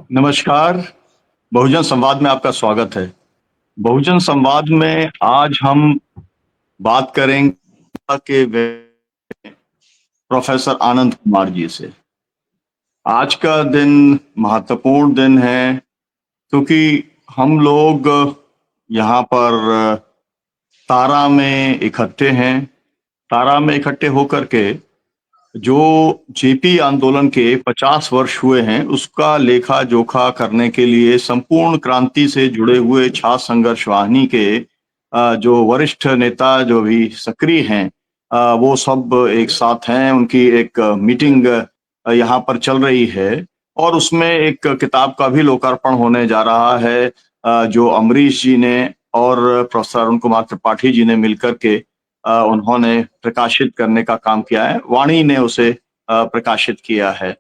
नमस्कार। बहुजन संवाद में आपका स्वागत है। बहुजन संवाद में आज हम बात करेंगे कि प्रोफेसर आनंद कुमार जी से। आज का दिन महत्वपूर्ण दिन है क्योंकि हम लोग यहाँ पर तारा में इकट्ठे हैं। तारा में इकट्ठे होकर के जो जेपी आंदोलन के 50 वर्ष हुए हैं उसका लेखा जोखा करने के लिए संपूर्ण क्रांति से जुड़े हुए छात्र संघर्ष वाहिनी के जो वरिष्ठ नेता जो भी सक्रिय हैं वो सब एक साथ हैं। उनकी एक मीटिंग यहाँ पर चल रही है और उसमें एक किताब का भी लोकार्पण होने जा रहा है जो अमरीश जी ने और प्रोफेसर अरुण कुमार त्रिपाठी जी ने मिलकर के उन्होंने प्रकाशित करने का काम किया है। वाणी ने उसे प्रकाशित किया है।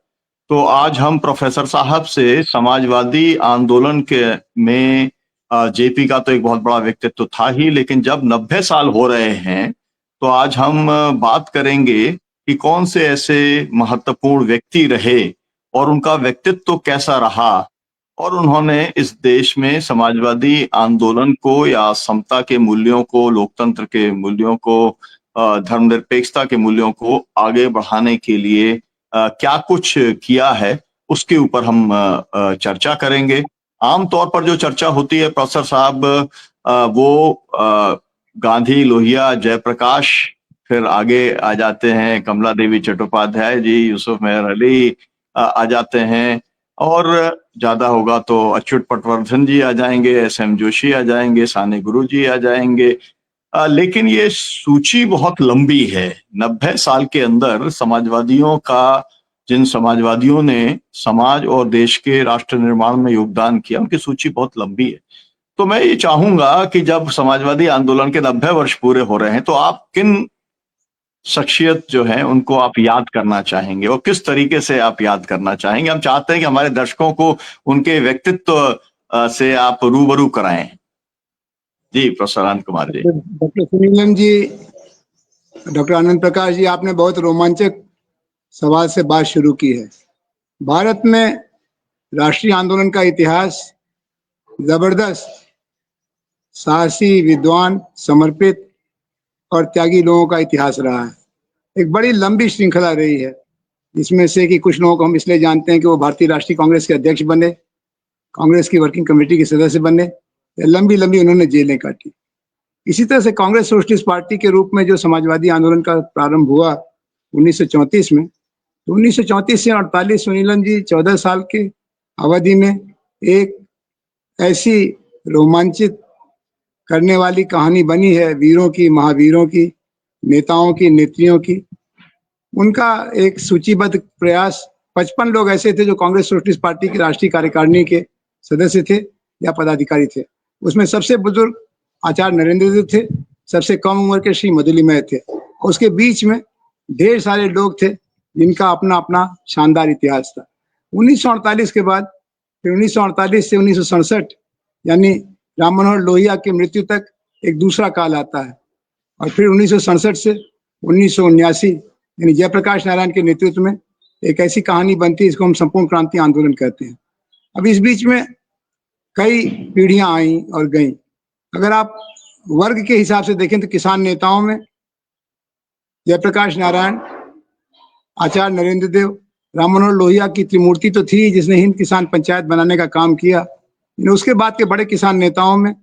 तो आज हम प्रोफेसर साहब से समाजवादी आंदोलन के में जेपी का तो एक बहुत बड़ा व्यक्तित्व था ही, लेकिन जब 90 साल हो रहे हैं तो आज हम बात करेंगे कि कौन से ऐसे महत्वपूर्ण व्यक्ति रहे और उनका व्यक्तित्व कैसा रहा और उन्होंने इस देश में समाजवादी आंदोलन को या समता के मूल्यों को, लोकतंत्र के मूल्यों को, धर्मनिरपेक्षता के मूल्यों को आगे बढ़ाने के लिए क्या कुछ किया है, उसके ऊपर हम चर्चा करेंगे। आमतौर पर जो चर्चा होती है प्रोफेसर साहब वो गांधी, लोहिया, जयप्रकाश, फिर आगे आ जाते हैं कमला देवी चट्टोपाध्याय जी, यूसुफ मेहर अली आ जाते हैं और ज्यादा होगा तो अच्युत पटवर्धन जी आ जाएंगे, एस.एम. जोशी आ जाएंगे, साने गुरु जी आ जाएंगे। लेकिन ये सूची बहुत लंबी है। 90 साल के अंदर समाजवादियों का, जिन समाजवादियों ने समाज और देश के राष्ट्र निर्माण में योगदान किया, उनकी सूची बहुत लंबी है। तो मैं ये चाहूंगा कि जब समाजवादी आंदोलन के 90 वर्ष पूरे हो रहे हैं तो आप किन शख्सियत जो है उनको आप याद करना चाहेंगे और किस तरीके से आप याद करना चाहेंगे? हम चाहते हैं कि हमारे दर्शकों को उनके व्यक्तित्व से आप रूबरू कराएं। जी प्रोफेसर आनंद कुमार जी। डॉक्टर सुनीलन जी, डॉक्टर आनंद प्रकाश जी, आपने बहुत रोमांचक सवाल से बात शुरू की है। भारत में राष्ट्रीय आंदोलन का इतिहास जबरदस्त, साहसी, विद्वान, समर्पित और त्यागी लोगों का इतिहास रहा है। एक बड़ी लंबी श्रृंखला रही है, जिसमें से कि कुछ लोगों को हम इसलिए जानते हैं कि वो भारतीय राष्ट्रीय कांग्रेस के अध्यक्ष बने, कांग्रेस की वर्किंग कमेटी के सदस्य बने, लंबी लंबी उन्होंने जेलें काटी। इसी तरह से कांग्रेस सोशलिस्ट पार्टी के रूप में जो समाजवादी आंदोलन का प्रारंभ हुआ 1934 में, तो 1934 से 48 सुनीलन जी 14 साल के अवधि में एक ऐसी रोमांचित करने वाली कहानी बनी है वीरों की, महावीरों की, नेताओं की, नेत्रियों की। उनका एक सूचीबद्ध प्रयास, 55 लोग ऐसे थे जो कांग्रेस सोशलिस्ट पार्टी की राष्ट्रीय कार्यकारिणी के सदस्य थे या पदाधिकारी थे। उसमें सबसे बुजुर्ग आचार्य नरेंद्र देव थे, सबसे कम उम्र के श्री मधुलिमय थे। उसके बीच में ढेर सारे लोग थे जिनका अपना अपना शानदार इतिहास था। 1948 के बाद फिर 1948 से 1967 यानी राम मनोहर लोहिया की मृत्यु तक एक दूसरा काल आता है और फिर 1967 से 1979 यानी जयप्रकाश नारायण के नेतृत्व में एक ऐसी कहानी बनती है, इसको हम संपूर्ण क्रांति आंदोलन कहते हैं। अब इस बीच में कई पीढ़ियां आई और गईं। अगर आप वर्ग के हिसाब से देखें तो किसान नेताओं में जयप्रकाश नारायण, आचार्य नरेंद्र देव, राम मनोहर लोहिया की त्रिमूर्ति तो थी जिसने हिंद किसान पंचायत बनाने का काम किया। उसके बाद के बड़े किसान नेताओं में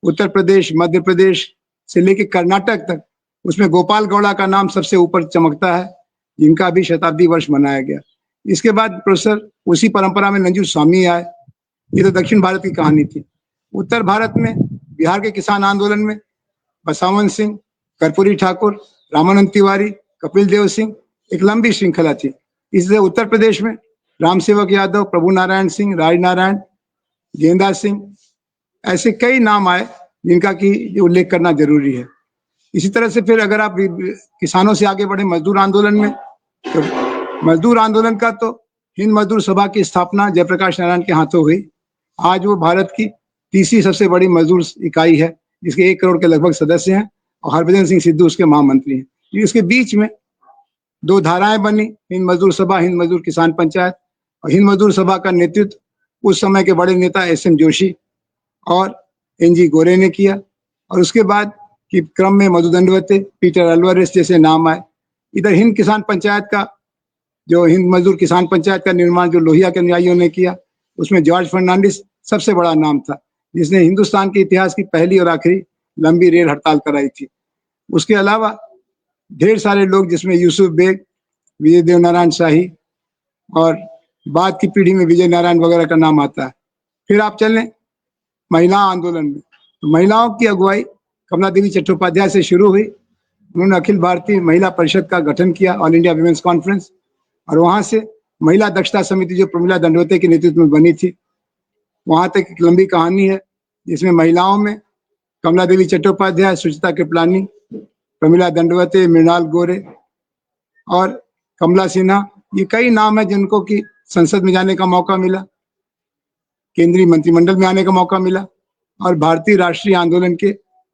उत्तर प्रदेश, मध्य प्रदेश से लेकर कर्नाटक तक, उसमें गोपाल गौड़ा का नाम सबसे ऊपर चमकता है, जिनका भी शताब्दी वर्ष मनाया गया। इसके बाद प्रोफेसर उसी परंपरा में नंजू स्वामी आए। ये तो दक्षिण भारत की कहानी थी। उत्तर भारत में बिहार के किसान आंदोलन में बसावन सिंह, कर्पूरी ठाकुर, रामानंद तिवारी, कपिल देव सिंह, एक लंबी श्रृंखला थी। इससे उत्तर प्रदेश में रामसेवक यादव, प्रभु नारायण सिंह, राजनारायण, गेंदा सिंह, ऐसे कई नाम आए जिनका की उल्लेख करना जरूरी है। इसी तरह से फिर अगर आप किसानों से आगे बढ़े मजदूर आंदोलन में, तो मजदूर आंदोलन का तो हिंद मजदूर सभा की स्थापना जयप्रकाश नारायण के हाथों हुई। आज वो भारत की तीसरी सबसे बड़ी मजदूर इकाई है, जिसके 1 करोड़ के लगभग सदस्य हैं और हरभजन सिंह सिद्धू उसके महामंत्री हैं। इसके बीच में 2 धाराएं बनी, हिंद मजदूर सभा, हिंद मजदूर किसान पंचायत। और हिंद मजदूर सभा का नेतृत्व उस समय के बड़े नेता एस.एम. जोशी और एन.जी. गोरे ने किया, और उसके बाद के क्रम में मधु दंडवते, पीटर अल्वारेस जैसे नाम आए। इधर हिंद किसान पंचायत का, जो हिंद मजदूर किसान पंचायत का निर्माण जो लोहिया के अनुयायियों ने किया, उसमें जॉर्ज फर्नांडिस सबसे बड़ा नाम था, जिसने हिंदुस्तान के इतिहास की पहली और आखिरी लंबी रेल हड़ताल कराई थी। उसके अलावा ढेर सारे लोग, जिसमें यूसुफ बेग, विजय देवनारायण शाही और बाद की पीढ़ी में विजय नारायण वगैरह का नाम आता है। फिर आप चलें महिला आंदोलन में, तो महिलाओं की अगुवाई कमला देवी चट्टोपाध्याय से शुरू हुई। उन्होंने अखिल भारतीय महिला परिषद का गठन किया, ऑल इंडिया विमेंस कॉन्फ्रेंस, और वहां से महिला दक्षता समिति जो प्रमिला दंडवते के नेतृत्व में बनी थी, वहां तक एक लंबी कहानी है, जिसमें महिलाओं में कमला देवी चट्टोपाध्याय, सुचिता कृपलानी, प्रमिला दंडवते, मृणाल गोरे और कमला सिन्हा, ये कई नाम है जिनको कि संसद में जाने का मौका मिला, केंद्रीय मंत्रिमंडल में आने का मौका मिला, और भारतीय राष्ट्रीय आंदोलन के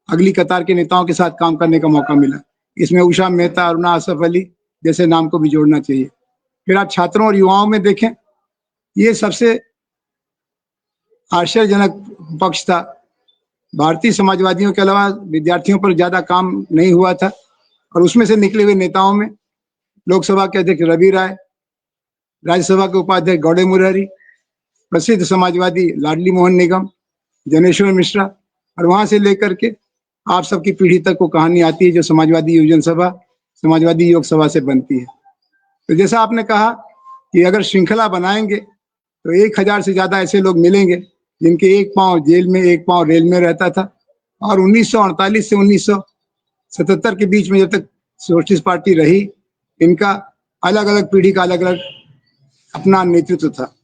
अगली कतार के नेताओं के साथ काम करने का मौका मिला। इसमें उषा मेहता, अरुणा असफ अली जैसे नाम को भी जोड़ना चाहिए। फिर आप छात्रों और युवाओं में देखें, ये सबसे आश्चर्यजनक पक्ष था। भारतीय समाजवादियों के अलावा विद्यार्थियों पर ज्यादा काम नहीं हुआ था, और उसमें से निकले हुए नेताओं में लोकसभा के अध्यक्ष रवि राय, राज्यसभा के उपाध्यक्ष गौड़े मुरारी, प्रसिद्ध समाजवादी लाडली मोहन निगम, जनेश्वर मिश्रा, और वहां से लेकर के आप सबकी पीढ़ी तक को कहानी आती है जो समाजवादी युवजन सभा, समाजवादी योग सभा से बनती है। तो जैसा आपने कहा कि अगर श्रृंखला बनाएंगे तो 1000 से ज्यादा ऐसे लोग मिलेंगे जिनके एक पांव जेल में, एक पांव रेल में रहता था, और 1948 से 1977 के बीच में जब तक सोशलिस्ट पार्टी रही, इनका अलग अलग पीढ़ी का अलग अलग अपना नेतृत्व था।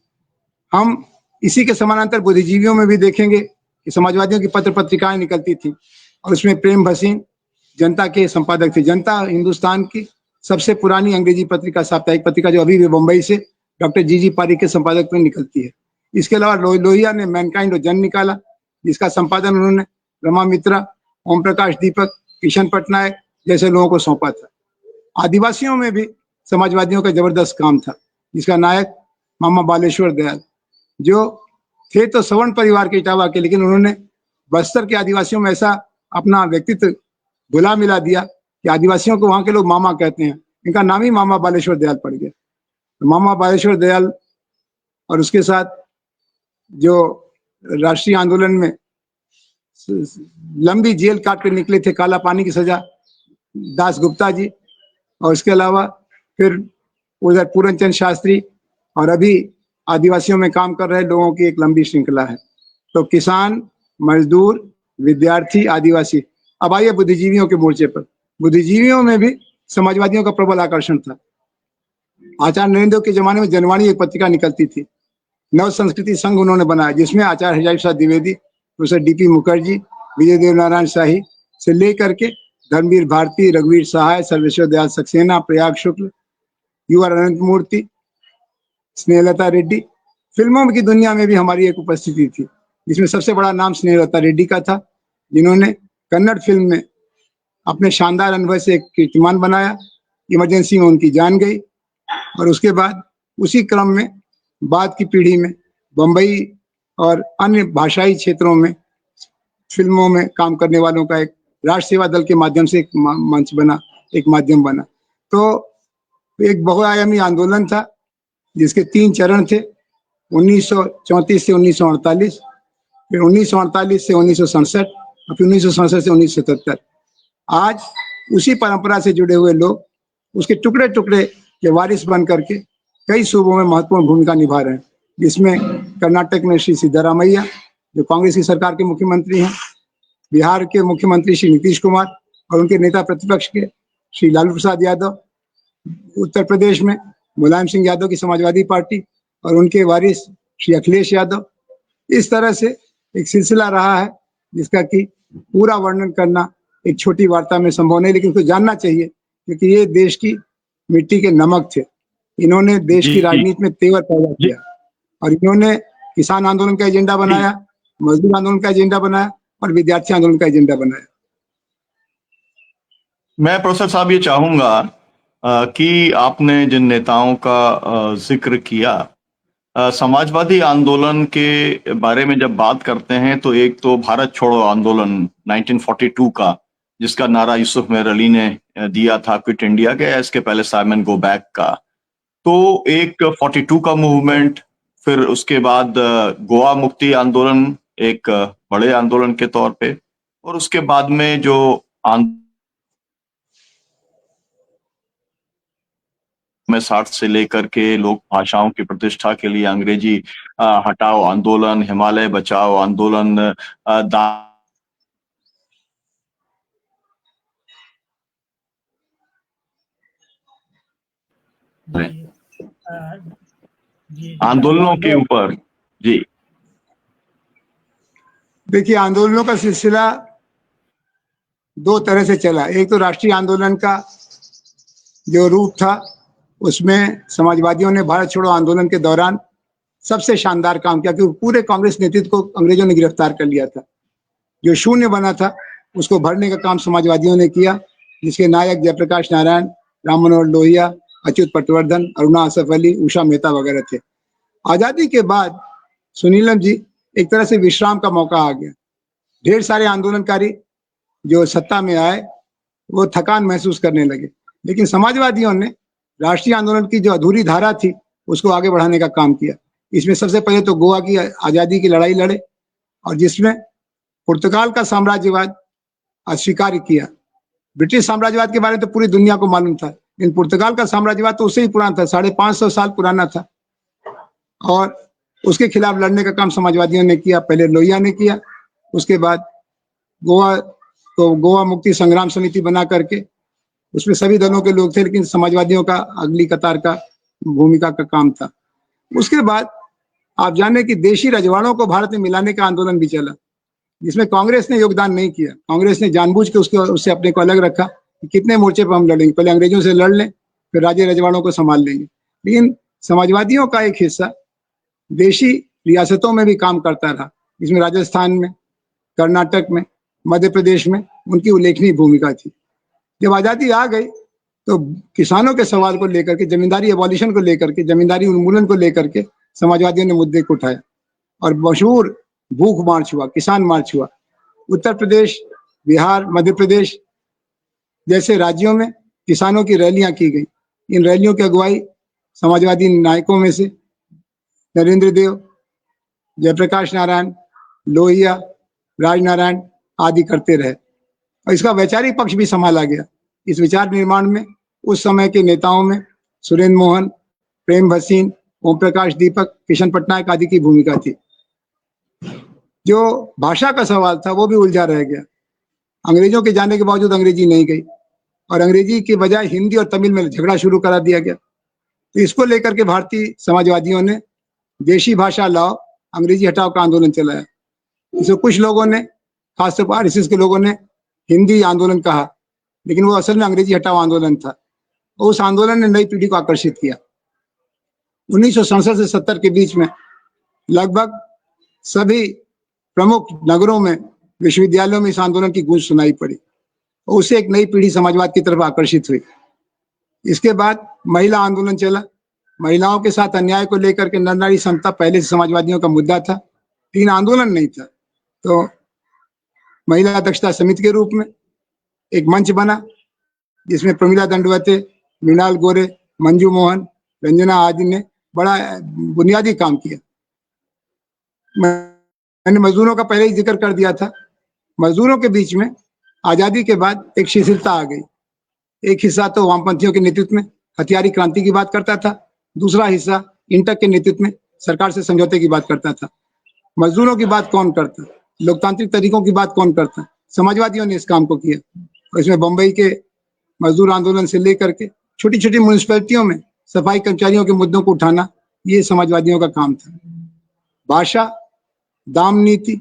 हम इसी के समानांतर बुद्धिजीवियों में भी देखेंगे कि समाजवादियों की पत्र पत्रिकाएं निकलती थी, और उसमें प्रेम भसीन जनता के संपादक थे। जनता हिंदुस्तान की सबसे पुरानी अंग्रेजी पत्रिका, साप्ताहिक पत्रिका, जो अभी भी मुंबई से डॉक्टर जी पारिक के संपादक में निकलती है। इसके अलावा लोहिया ने मैनकाइंड और जन निकाला, जिसका संपादन उन्होंने रमा मित्रा, ओम प्रकाश दीपक, किशन पटनायक जैसे लोगों को सौंपा था। आदिवासियों में भी समाजवादियों का जबरदस्त काम था, जिसका नायक मामा बालेश्वर दयाल, जो थे तो सवर्ण परिवार के इटावा के, लेकिन उन्होंने बस्तर के आदिवासियों में ऐसा अपना व्यक्तित्व घुला मिला दिया कि आदिवासियों को वहां के लोग मामा कहते हैं। इनका नाम ही मामा बालेश्वर दयाल पड़ गया। तो मामा बालेश्वर दयाल और उसके साथ जो राष्ट्रीय आंदोलन में लंबी जेल काट कर निकले थे, काला पानी की सजा, दास गुप्ता जी, और इसके अलावा फिर उधर पूरनचंद शास्त्री, और अभी आदिवासियों में काम कर रहे लोगों की एक लंबी श्रृंखला है। तो किसान, मजदूर, विद्यार्थी, आदिवासी। अब आइए बुद्धिजीवियों के मोर्चे पर। बुद्धिजीवियों में भी समाजवादियों का प्रबल आकर्षण था। आचार्य नरेंद्र के जमाने में जनवाणी एक पत्रिका निकलती थी, नव संस्कृति संघ उन्होंने बनाया, जिसमें आचार्य हजारी प्रसाद द्विवेदी, प्रोफेसर डी.पी. मुखर्जी, विजय देवनारायण शाही से लेकर के धर्मवीर भारती, रघुवीर सहाय, सर्वेश्वर दयाल सक्सेना, प्रयाग शुक्ल, युवा अनंत मूर्ति, स्नेहलता रेड्डी। फिल्मों की दुनिया में भी हमारी एक उपस्थिति थी, जिसमें सबसे बड़ा नाम स्नेहलता रेड्डी का था, जिन्होंने कन्नड़ फिल्म में अपने शानदार अनुभव से एक कीर्तिमान बनाया। इमरजेंसी में उनकी जान गई, और उसके बाद उसी क्रम में बाद की पीढ़ी में बम्बई और अन्य भाषाई क्षेत्रों में फिल्मों में काम करने वालों का एक राष्ट्र सेवा दल के माध्यम से एक मंच बना, एक माध्यम बना। तो एक बहुआयामी आंदोलन था, जिसके 3 चरण थे, 1934 से 1948, फिर 1948 से 1967, और फिर 1967 से 1977। आज उसी परंपरा से जुड़े हुए लोग उसके टुकड़े टुकड़े के वारिस बन करके कई सूबों में महत्वपूर्ण भूमिका निभा रहे हैं, जिसमें कर्नाटक में श्री सिद्धारामैया, जो कांग्रेस की सरकार के मुख्यमंत्री हैं, बिहार के मुख्यमंत्री श्री नीतीश कुमार और उनके नेता प्रतिपक्ष के श्री लालू प्रसाद यादव, उत्तर प्रदेश में मुलायम सिंह यादव की समाजवादी पार्टी और उनके वारिस श्री अखिलेश यादव। इस तरह से एक सिलसिला रहा है, जिसका कि पूरा वर्णन करना एक छोटी वार्ता में संभव नहीं, लेकिन उसको जानना चाहिए, क्योंकि ये देश की मिट्टी के नमक थे। इन्होंने देश की राजनीति में तेवर पैदा किया, और इन्होंने किसान आंदोलन का एजेंडा बनाया, मजदूर आंदोलन का एजेंडा बनाया, और विद्यार्थी आंदोलन का एजेंडा बनाया। मैं प्रोफेसर साहब ये चाहूंगा कि आपने जिन नेताओं का जिक्र किया, समाजवादी आंदोलन के बारे में जब बात करते हैं तो एक तो भारत छोड़ो आंदोलन 1942 का, जिसका नारा यूसुफ मेहर अली ने दिया था, क्विट इंडिया के, या इसके पहले साइमन गो बैक का। तो एक 42 का मूवमेंट, फिर उसके बाद गोवा मुक्ति आंदोलन एक बड़े आंदोलन के तौर पे, और उसके बाद में जो में 60 से लेकर के लोक भाषाओं की प्रतिष्ठा के लिए अंग्रेजी हटाओ आंदोलन, हिमालय बचाओ आंदोलन, आंदोलनों के ऊपर। जी देखिए, आंदोलनों का सिलसिला दो तरह से चला। एक तो राष्ट्रीय आंदोलन का जो रूप था, उसमें समाजवादियों ने भारत छोड़ो आंदोलन के दौरान सबसे शानदार काम किया, क्योंकि पूरे कांग्रेस नेतृत्व को अंग्रेजों ने गिरफ्तार कर लिया था। जो शून्य बना था उसको भरने का काम समाजवादियों ने किया, जिसके नायक जयप्रकाश नारायण, राम मनोहर लोहिया, अच्युत पटवर्धन, अरुणा असफ अली, उषा मेहता वगैरह थे। आजादी के बाद सुनीलम जी, एक तरह से विश्राम का मौका आ गया। ढेर सारे आंदोलनकारी जो सत्ता में आए वो थकान महसूस करने लगे, लेकिन समाजवादियों ने राष्ट्रीय आंदोलन की जो अधूरी धारा थी उसको आगे बढ़ाने का काम किया। इसमें सबसे पहले तो गोवा की आजादी की लड़ाई लड़े, और जिसमें पुर्तगाल का साम्राज्यवाद अस्वीकार किया। ब्रिटिश साम्राज्यवाद के बारे में तो पूरी दुनिया को मालूम था, लेकिन पुर्तगाल का साम्राज्यवाद तो उससे ही पुराना था, 550 साल पुराना था, और उसके खिलाफ लड़ने का काम समाजवादियों ने किया। पहले लोहिया ने किया, उसके बाद गोवा मुक्ति संग्राम समिति बना करके उसमें सभी दलों के लोग थे, लेकिन समाजवादियों का अगली कतार का भूमिका का काम था। उसके बाद आप जाने कि देशी रजवाड़ों को भारत में मिलाने का आंदोलन भी चला, जिसमें कांग्रेस ने योगदान नहीं किया। कांग्रेस ने जानबूझ के उससे अपने को अलग रखा कि कितने मोर्चे पर हम लड़ेंगे, पहले अंग्रेजों से लड़ लें, फिर राज्य रजवाड़ों को संभाल लेंगे। लेकिन समाजवादियों का एक हिस्सा देशी रियासतों में भी काम करता रहा, जिसमें राजस्थान में, कर्नाटक में, मध्य प्रदेश में उनकी उल्लेखनीय भूमिका थी। जब आज़ादी आ गई तो किसानों के सवाल को लेकर के, जमींदारी एबॉलिशन को लेकर के, जमींदारी उन्मूलन को लेकर के समाजवादियों ने मुद्दे को उठाया, और मशहूर भूख मार्च हुआ, किसान मार्च हुआ। उत्तर प्रदेश, बिहार, मध्य प्रदेश जैसे राज्यों में किसानों की रैलियां की गई। इन रैलियों की अगुवाई समाजवादी नायकों में से नरेंद्र देव, जयप्रकाश नारायण, लोहिया, राजनारायण आदि करते रहे, और इसका वैचारिक पक्ष भी संभाला गया। इस विचार निर्माण में उस समय के नेताओं में सुरेंद्र मोहन, प्रेम भसीन, ओम प्रकाश दीपक, किशन पटनायक आदि की भूमिका थी। जो भाषा का सवाल था वो भी उलझा रह गया। अंग्रेजों के जाने के बावजूद अंग्रेजी नहीं गई, और अंग्रेजी के बजाय हिंदी और तमिल में झगड़ा शुरू करा दिया गया। तो इसको लेकर के भारतीय समाजवादियों ने देशी भाषा लाओ, अंग्रेजी हटाओ का आंदोलन चलाया। इसमें कुछ लोगों ने, खासतौर पर आरएसएस के लोगों ने हिंदी आंदोलन कहा, लेकिन वो असल में अंग्रेजी हटाओ आंदोलन था। और उस आंदोलन ने नई पीढ़ी को आकर्षित किया। 1967 से 70 के बीच में लगभग सभी प्रमुख नगरों में, विश्वविद्यालयों में इस आंदोलन की गूंज सुनाई पड़ी, और उससे एक नई पीढ़ी समाजवाद की तरफ आकर्षित हुई। इसके बाद महिला आंदोलन चला। महिलाओं के साथ अन्याय को लेकर के नर नारी समता पहले से समाजवादियों का मुद्दा था, लेकिन आंदोलन नहीं था। तो महिला दक्षता समिति के रूप में एक मंच बना, जिसमें प्रमिला दंडवते, मृणाल गोरे, मंजू मोहन, रंजना आदि ने बड़ा बुनियादी काम किया। मैंने मजदूरों का पहले ही जिक्र कर दिया था। मजदूरों के बीच में आजादी के बाद एक शिथिलता आ गई। एक हिस्सा तो वामपंथियों के नेतृत्व में हथियारी क्रांति की बात करता था, दूसरा हिस्सा इंटक के नेतृत्व में सरकार से समझौते की बात करता था। मजदूरों की बात कौन करता, लोकतांत्रिक तरीकों की बात कौन करता? समाजवादियों ने इस काम को किया, और इसमें बंबई के मजदूर आंदोलन से लेकर के छोटी छोटी म्यूनिसिपैलिटियों में सफाई कर्मचारियों के मुद्दों को उठाना, ये समाजवादियों का काम था। भाषा, दाम नीति,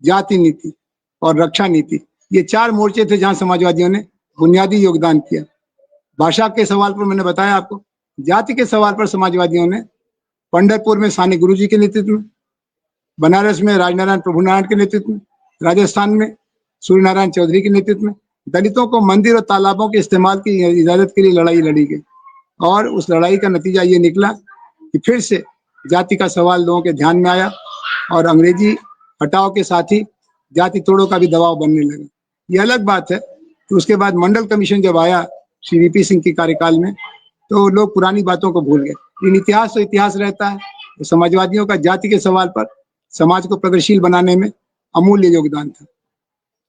जाति नीति और रक्षा नीति, ये 4 मोर्चे थे जहां समाजवादियों ने बुनियादी योगदान किया। भाषा के सवाल पर मैंने बताया आपको। जाति के सवाल पर समाजवादियों ने पंढरपुर में सानी गुरुजी के नेतृत्व में, बनारस में राजनारायण प्रभुनारायण के नेतृत्व में, राजस्थान में सूर्य नारायण चौधरी के नेतृत्व में दलितों को मंदिर और तालाबों के इस्तेमाल की इजाजत के लिए लड़ाई लड़ी गई, और उस लड़ाई का नतीजा ये निकला कि फिर से जाति का सवाल लोगों के ध्यान में आया और अंग्रेजी हटाओ के साथ ही जाति तोड़ो का भी दबाव बनने लगा। ये अलग बात है कि उसके बाद मंडल कमीशन जब आया श्री वीपी सिंह के कार्यकाल में, तो लोग पुरानी बातों को भूल गए। लेकिन इतिहास तो इतिहास रहता है। तो समाजवादियों का जाति के सवाल पर समाज को प्रगतिशील बनाने में अमूल्य योगदान था।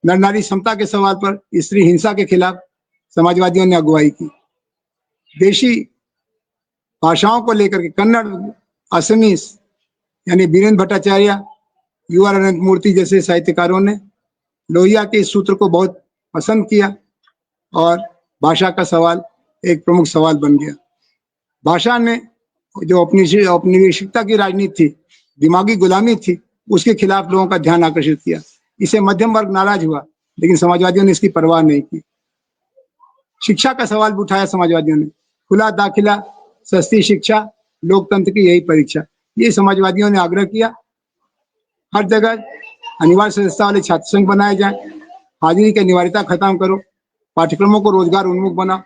नर नारी समता के सवाल पर स्त्री हिंसा के खिलाफ समाजवादियों ने अगुवाई की। देशी भाषाओं को लेकर के कन्नड़, असमीस यानी बीरेन्द्र भट्टाचार्य, यू आर अनंत मूर्ति जैसे साहित्यकारों ने लोहिया के इस सूत्र को बहुत पसंद किया और भाषा का सवाल एक प्रमुख सवाल बन गया। भाषा ने जो औपनिवेशिकता की राजनीति थी, दिमागी गुलामी थी, उसके खिलाफ लोगों का ध्यान आकर्षित किया। इसे मध्यम वर्ग नाराज हुआ, लेकिन समाजवादियों ने इसकी परवाह नहीं की। शिक्षा का सवाल भी उठाया समाजवादियों ने। खुला दाखिला, सस्ती शिक्षा, लोकतंत्र की यही परीक्षा, ये समाजवादियों ने आग्रह किया। हर जगह अनिवार्य सदस्यता वाले छात्र संघ बनाए जाए, हाजिरी की अनिवार्यता खत्म करो, पाठ्यक्रमों को रोजगार उन्मुख बनाओ।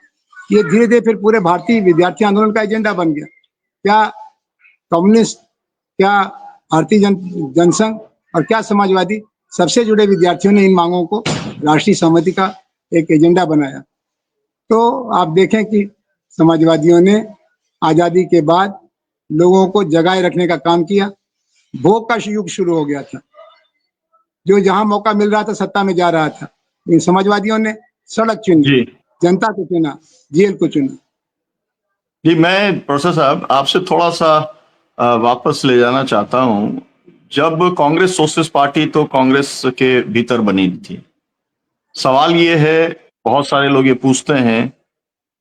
ये धीरे धीरे फिर पूरे भारतीय विद्यार्थी आंदोलन का एजेंडा बन गया। क्या कम्युनिस्ट, क्या भारतीय जनसंघ और क्या समाजवादी, सबसे जुड़े विद्यार्थियों ने इन मांगों को राष्ट्रीय सहमति का एक एजेंडा बनाया। तो आप देखें कि समाजवादियों ने आजादी के बाद लोगों को जगाए रखने का काम किया। भोग का युग शुरू हो गया था, जो जहां मौका मिल रहा था सत्ता में जा रहा था, लेकिन समाजवादियों ने सड़क चुनी, जी जनता को चुना, जेल को चुना। जी, मैं प्रोफेसर साहब आपसे थोड़ा सा वापस ले जाना चाहता हूं। जब कांग्रेस सोशलिस्ट पार्टी तो कांग्रेस के भीतर बनी थी, सवाल ये है, बहुत सारे लोग ये पूछते हैं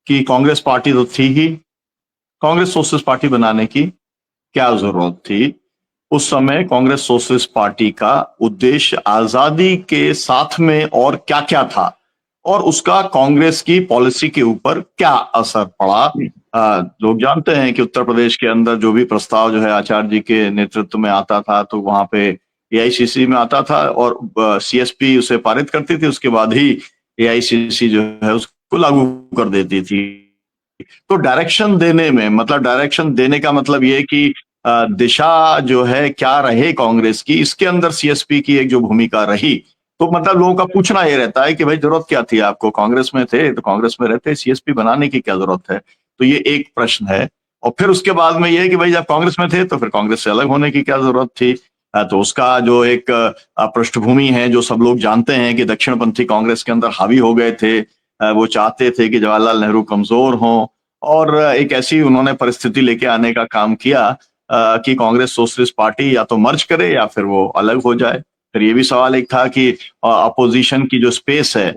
कि कांग्रेस पार्टी तो थी ही, कांग्रेस सोशलिस्ट पार्टी बनाने की क्या जरूरत थी? उस समय कांग्रेस सोशलिस्ट पार्टी का उद्देश्य आजादी के साथ में और क्या क्या था, और उसका कांग्रेस की पॉलिसी के ऊपर क्या असर पड़ा? लोग जानते हैं कि उत्तर प्रदेश के अंदर जो भी प्रस्ताव जो है आचार्य जी के नेतृत्व में आता था, तो वहां पे एआईसीसी में आता था और सीएसपी उसे पारित करती थी, उसके बाद ही एआईसीसी जो है उसको लागू कर देती थी। तो डायरेक्शन देने में, मतलब डायरेक्शन देने का मतलब ये कि दिशा जो है क्या रहे कांग्रेस की, इसके अंदर सीएसपी की एक जो भूमिका रही, तो मतलब लोगों का पूछना ये रहता है कि भाई जरूरत क्या थी आपको? कांग्रेस में थे तो कांग्रेस में रहते, सीएसपी बनाने की क्या जरूरत है? तो ये एक प्रश्न है। और फिर उसके बाद में ये है कि भाई जब कांग्रेस में थे तो फिर कांग्रेस से अलग होने की क्या जरूरत थी? तो उसका जो एक पृष्ठभूमि है, जो सब लोग जानते हैं कि दक्षिणपंथी कांग्रेस के अंदर हावी हो गए थे। वो चाहते थे कि जवाहरलाल नेहरू कमजोर हों, और एक ऐसी उन्होंने परिस्थिति लेके आने का काम किया कि कांग्रेस सोशलिस्ट पार्टी या तो मर्ज करे या फिर वो अलग हो जाए। फिर ये भी सवाल एक था कि अपोजिशन की जो स्पेस है,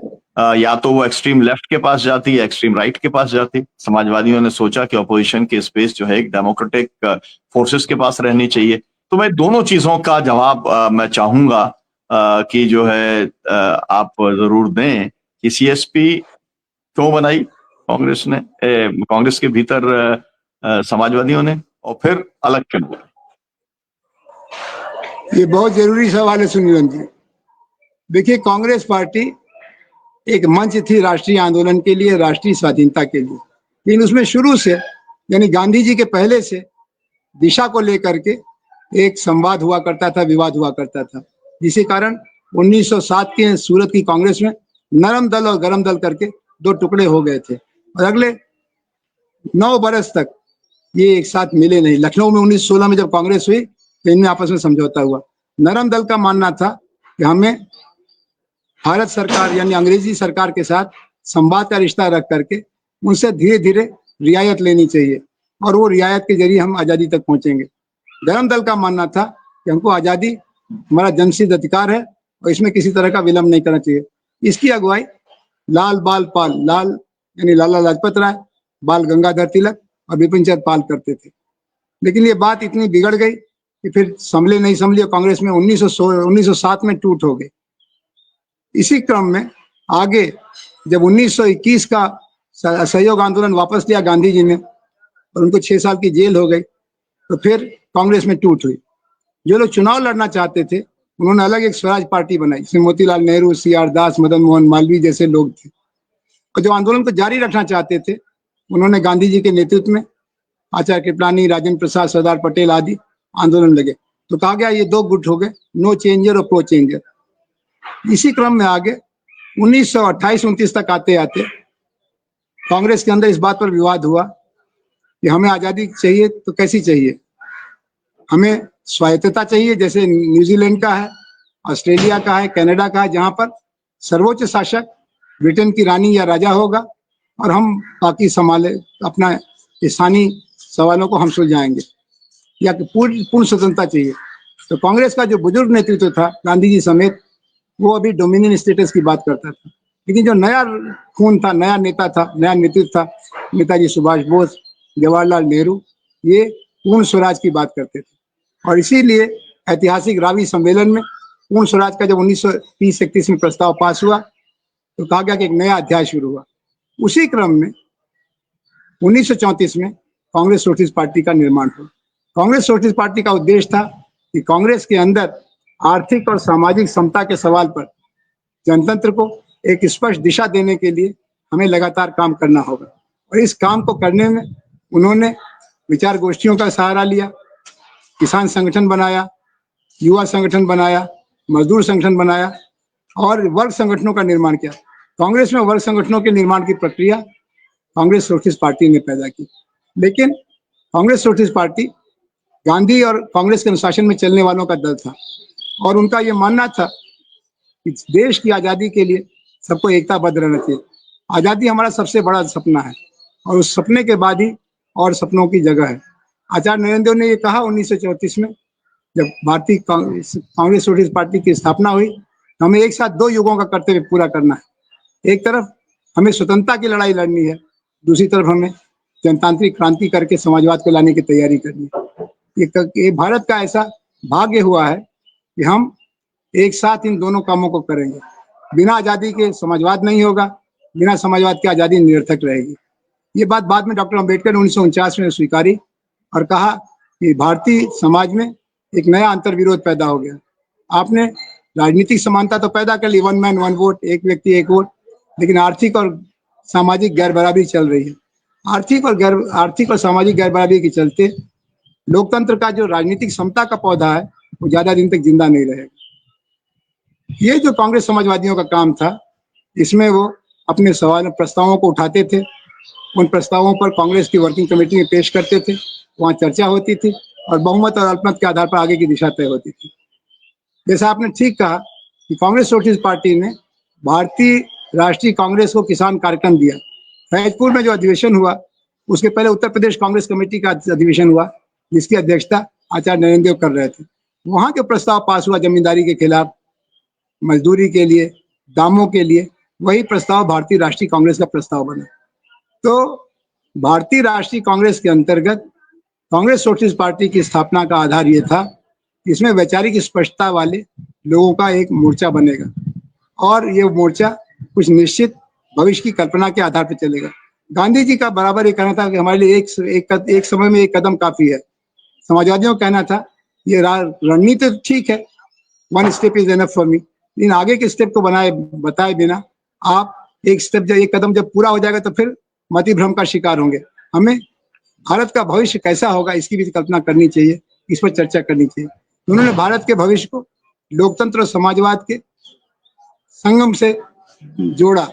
या तो वो एक्सट्रीम लेफ्ट के पास जाती या एक्सट्रीम राइट के पास जाती। समाजवादियों ने सोचा कि अपोजिशन की स्पेस जो है एक डेमोक्रेटिक फोर्सेस के पास रहनी चाहिए। तो मैं दोनों चीजों का जवाब मैं चाहूंगा कि जो है आप जरूर दें कि सीएसपी क्यों बनाई कांग्रेस ने, कांग्रेस के भीतर समाजवादियों ने, और फिर अलग क्यों हुआ? ये बहुत जरूरी सवाल है सुनिरंजन जी। देखिए, कांग्रेस पार्टी एक मंच थी राष्ट्रीय आंदोलन के लिए, राष्ट्रीय स्वाधीनता के लिए, लेकिन उसमें शुरू से, यानी गांधी जी के पहले से, दिशा को लेकर के एक संवाद हुआ करता था, विवाद हुआ करता था, जिसके कारण 1907 के सूरत की कांग्रेस में नरम दल और गरम दल करके दो टुकड़े हो गए थे, और अगले 9 बरस तक ये एक साथ मिले नहीं। लखनऊ में 1916 में जब कांग्रेस हुई तो इनमें आपस में समझौता हुआ। नरम दल का मानना था कि हमें भारत सरकार यानी अंग्रेजी सरकार के साथ संवाद का रिश्ता रख करके उनसे धीरे धीरे रियायत लेनी चाहिए, और वो रियायत के जरिए हम आज़ादी तक पहुंचेंगे। गरम दल का मानना था कि हमको आज़ादी हमारा जन्मसिद्ध अधिकार है और इसमें किसी तरह का विलंब नहीं करना चाहिए। इसकी अगुवाई लाल बाल पाल, लाल यानी लाला लाजपत राय, बाल गंगाधर तिलक और विपिन चंद्र पाल करते थे। लेकिन ये बात इतनी बिगड़ गई कि फिर संभले नहीं संभली, कांग्रेस में 1907 में टूट हो गई। इसी क्रम में आगे जब 1921 का सहयोग आंदोलन वापस लिया गांधी जी ने और उनको 6 साल की जेल हो गई, तो फिर कांग्रेस में टूट हुई। जो लोग चुनाव लड़ना चाहते थे उन्होंने अलग एक स्वराज पार्टी बनाई, जिसमें मोतीलाल नेहरू, सीआर दास, मदन मोहन मालवीय जैसे लोग थे। और जो आंदोलन को जारी रखना चाहते थे उन्होंने गांधी जी के नेतृत्व में आचार्य कृपलानी, राजेंद्र प्रसाद, सरदार पटेल आदि आंदोलन लगे। तो कहा गया ये दो गुट हो गए, नो चेंजर और प्रो चेंजर। इसी क्रम में आगे 1928-29 तक आते आते कांग्रेस के अंदर इस बात पर विवाद हुआ कि हमें आजादी चाहिए तो कैसी चाहिए, हमें स्वायत्तता चाहिए जैसे न्यूजीलैंड का है, ऑस्ट्रेलिया का है, कनाडा का है, जहां पर सर्वोच्च शासक ब्रिटेन की रानी या राजा होगा और हम बाकी संभाले अपना स्थानीय सवालों को हम सुलझाएंगे, या पूर्ण स्वतंत्रता चाहिए। तो कांग्रेस का जो बुजुर्ग नेतृत्व था, गांधी जी समेत, वो अभी डोमिनियन स्टेटस की बात करता था। लेकिन जो नया खून था, नया नेता था, नया नेतृत्व था, नेताजी सुभाष बोस, जवाहरलाल नेहरू, ये पूर्ण स्वराज की बात करते थे। और इसीलिए ऐतिहासिक रावी सम्मेलन में पूर्ण स्वराज का जब 1930-31 में प्रस्ताव पास हुआ तो कहा गया कि एक नया अध्याय शुरू हुआ। उसी क्रम में 1934 में कांग्रेस सोशलिस्ट पार्टी का निर्माण हुआ। कांग्रेस सोशलिस्ट पार्टी का उद्देश्य था कि कांग्रेस के अंदर आर्थिक और सामाजिक समता के सवाल पर जनतंत्र को एक स्पष्ट दिशा देने के लिए हमें लगातार काम करना होगा। और इस काम को करने में उन्होंने विचार गोष्ठियों का सहारा लिया, किसान संगठन बनाया, युवा संगठन बनाया, मजदूर संगठन बनाया और वर्ग संगठनों का निर्माण किया। कांग्रेस में वर्ग संगठनों के निर्माण की प्रक्रिया कांग्रेस सोशलिस्ट पार्टी ने पैदा की। लेकिन कांग्रेस सोशलिस्ट पार्टी गांधी और कांग्रेस के अनुशासन में चलने वालों का दल था और उनका यह मानना था कि देश की आज़ादी के लिए सबको एकताबद्ध रहना चाहिए। आज़ादी हमारा सबसे बड़ा सपना है और उस सपने के बाद ही और सपनों की जगह है। आचार्य नरेंद्र ने ये कहा 1934 में, जब भारतीय कांग्रेस सोशलिस्ट पार्टी की स्थापना हुई, हमें एक साथ दो युगों का कर्तव्य पूरा करना है। एक तरफ हमें स्वतंत्रता की लड़ाई लड़नी है, दूसरी तरफ हमें जनतांत्रिक क्रांति करके समाजवाद को लाने की तैयारी करनी है। ये भारत का ऐसा भाग्य हुआ है कि हम एक साथ इन दोनों कामों को करेंगे। बिना आज़ादी के समाजवाद नहीं होगा, बिना समाजवाद की आज़ादी निरर्थक रहेगी। ये बात बाद में डॉक्टर अम्बेडकर ने 1949 में स्वीकारी और कहा कि भारतीय समाज में एक नया अंतर्विरोध पैदा हो गया। आपने राजनीतिक समानता तो पैदा कर ली, वन मैन वन वोट, एक व्यक्ति एक वोट, लेकिन आर्थिक और सामाजिक गैर बराबरी चल रही है। आर्थिक और सामाजिक गैर बराबरी के चलते लोकतंत्र का जो राजनीतिक समता का पौधा है वो ज्यादा दिन तक जिंदा नहीं रहेगा। ये जो कांग्रेस समाजवादियों का काम था, इसमें वो अपने सवाल प्रस्तावों को उठाते थे, उन प्रस्तावों पर कांग्रेस की वर्किंग कमेटी में पेश करते थे, वहाँ चर्चा होती थी और बहुमत और अल्पमत के आधार पर आगे की दिशा तय होती थी। जैसा आपने ठीक कहा कि कांग्रेस सोशलिस्ट पार्टी ने भारतीय राष्ट्रीय कांग्रेस को किसान कार्यक्रम दिया। फैजपुर में जो अधिवेशन हुआ, उसके पहले उत्तर प्रदेश कांग्रेस कमेटी का अधिवेशन हुआ, जिसकी अध्यक्षता आचार्य नरेंद्र कर रहे थे। वहाँ जो प्रस्ताव पास हुआ जमींदारी के खिलाफ, मजदूरी के लिए, दामों के लिए, वही प्रस्ताव भारतीय राष्ट्रीय कांग्रेस का प्रस्ताव बना। तो भारतीय राष्ट्रीय कांग्रेस के अंतर्गत कांग्रेस सोशलिस्ट पार्टी की स्थापना का आधार ये था, इसमें वैचारिक स्पष्टता वाले लोगों का एक मोर्चा बनेगा और ये मोर्चा कुछ निश्चित भविष्य की कल्पना के आधार पर चलेगा। गांधी जी का बराबर ये कहना था कि हमारे लिए एक समय में एक कदम काफी है। समाजवादियों का कहना था ये रणनीति तो ठीक है, one step is enough for me, लेकिन आगे के स्टेप को बताए बिना आप एक कदम जब पूरा हो जाएगा तो फिर मति भ्रम का शिकार होंगे। हमें भारत का भविष्य कैसा होगा इसकी भी कल्पना करनी चाहिए, इस पर चर्चा करनी चाहिए। उन्होंने भारत के भविष्य को लोकतंत्र और समाजवाद के संगम से जोड़ा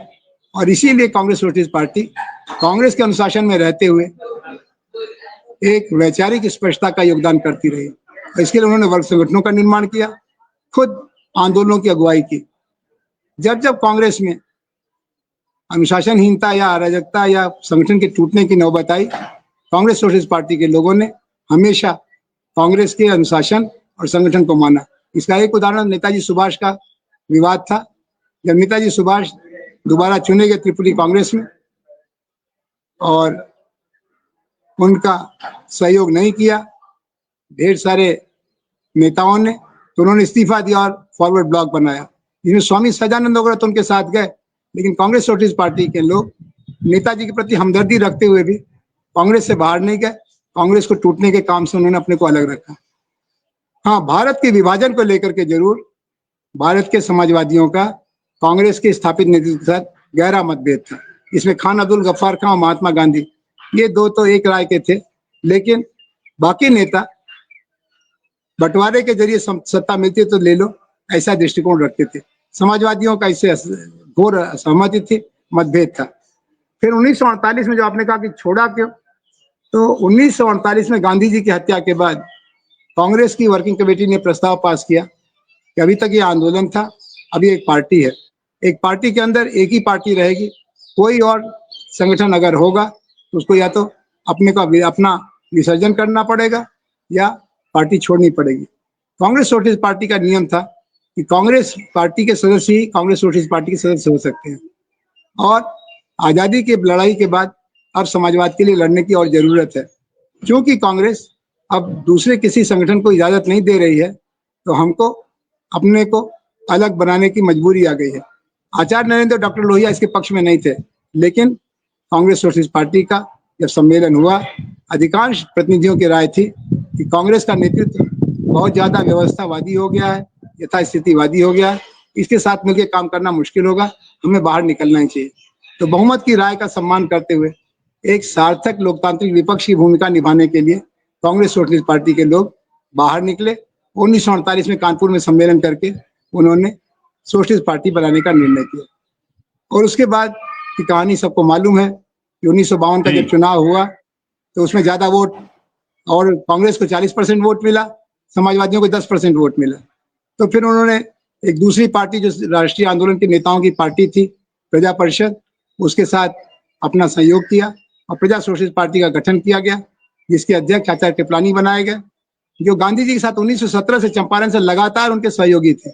और इसीलिए कांग्रेस सोशलिस्ट पार्टी कांग्रेस के अनुशासन में रहते हुए एक वैचारिक स्पष्टता का योगदान करती रही। और इसके लिए उन्होंने वर्ग संगठनों का निर्माण किया, खुद आंदोलनों की अगुवाई की। जब जब कांग्रेस में अनुशासनहीनता या अराजकता या संगठन के टूटने की नौबत आई, कांग्रेस सोशलिस्ट पार्टी के लोगों ने हमेशा कांग्रेस के अनुशासन और संगठन को माना। इसका एक उदाहरण नेताजी सुभाष का विवाद था। जब नेताजी सुभाष दोबारा चुने गए त्रिपुरी कांग्रेस में और उनका सहयोग नहीं किया ढेर सारे नेताओं ने, तो उन्होंने इस्तीफा दिया और फॉरवर्ड ब्लॉक बनाया, जिसमें स्वामी सदानंद वगैरह तो उनके साथ गए, लेकिन कांग्रेस सोशलिस्ट पार्टी के लोग नेताजी के प्रति हमदर्दी रखते हुए भी कांग्रेस से बाहर नहीं गए। कांग्रेस को टूटने के काम से उन्होंने अपने को अलग रखा। हाँ, भारत के विभाजन को लेकर के जरूर भारत के समाजवादियों का कांग्रेस के स्थापित नेतृत्व के साथ गहरा मतभेद था। इसमें खान अब्दुल गफ्फार खान और महात्मा गांधी, ये दो तो एक राय के थे, लेकिन बाकी नेता बंटवारे के जरिए सत्ता मिलती है तो ले लो, ऐसा दृष्टिकोण रखते थे। समाजवादियों का इससे घोर असहमति थी, मतभेद था। फिर 1948 में जो आपने कहा कि छोड़ा क्यों, तो 1948 में गांधी जी की हत्या के बाद कांग्रेस की वर्किंग कमेटी ने प्रस्ताव पास किया कि अभी तक ये आंदोलन था, अभी एक पार्टी है, एक पार्टी के अंदर एक ही पार्टी रहेगी, कोई और संगठन अगर होगा तो उसको या तो अपना विसर्जन करना पड़ेगा या पार्टी छोड़नी पड़ेगी। कांग्रेस सोशलिस्ट पार्टी का नियम था कि कांग्रेस पार्टी के सदस्य ही कांग्रेस सोशलिस्ट पार्टी के सदस्य हो सकते हैं, और आज़ादी की लड़ाई के बाद अब समाजवाद के लिए लड़ने की और जरूरत है। क्योंकि कांग्रेस अब दूसरे किसी संगठन को इजाजत नहीं दे रही है, तो हमको अपने को अलग बनाने की मजबूरी आ गई है। आचार्य नरेंद्र, डॉक्टर लोहिया इसके पक्ष में नहीं थे, लेकिन कांग्रेस सोशलिस्ट पार्टी का जब सम्मेलन हुआ, अधिकांश प्रतिनिधियों की राय थी कि कांग्रेस का नेतृत्व बहुत ज्यादा व्यवस्थावादी हो गया है, यथास्थितिवादी हो गया है, इसके साथ मिलकर काम करना मुश्किल होगा, हमें बाहर निकलना ही चाहिए। तो बहुमत की राय का सम्मान करते हुए एक सार्थक लोकतांत्रिक विपक्ष की भूमिका निभाने के लिए कांग्रेस सोशलिस्ट पार्टी के लोग बाहर निकले। 1948 में कानपुर में सम्मेलन करके उन्होंने सोशलिस्ट पार्टी बनाने का निर्णय किया। और उसके बाद की कहानी सबको मालूम है कि 1952 का जब चुनाव हुआ तो उसमें ज्यादा वोट, और कांग्रेस को 40% वोट मिला, समाजवादियों को 10% वोट मिला। तो फिर उन्होंने एक दूसरी पार्टी जो राष्ट्रीय आंदोलन के नेताओं की पार्टी थी, प्रजा परिषद, उसके साथ अपना सहयोग किया और प्रजा सोशलिस्ट पार्टी का गठन किया गया, जिसके अध्यक्ष आचार्य कृपलानी बनाए गए, जो गांधी जी के साथ 1917 से चंपारण से लगातार उनके सहयोगी थे,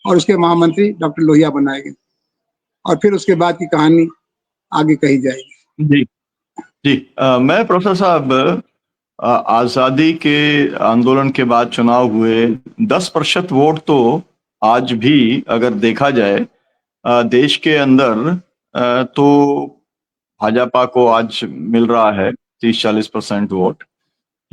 और उसके महामंत्री डॉक्टर लोहिया बनाए गए। और फिर उसके बाद की कहानी आगे कही जाएगी। जी जी। मैं प्रोफेसर साहब, आजादी के आंदोलन के बाद चुनाव हुए, 10% वोट तो आज भी अगर देखा जाए देश के अंदर, तो भाजपा को आज मिल रहा है 30-40% वोट,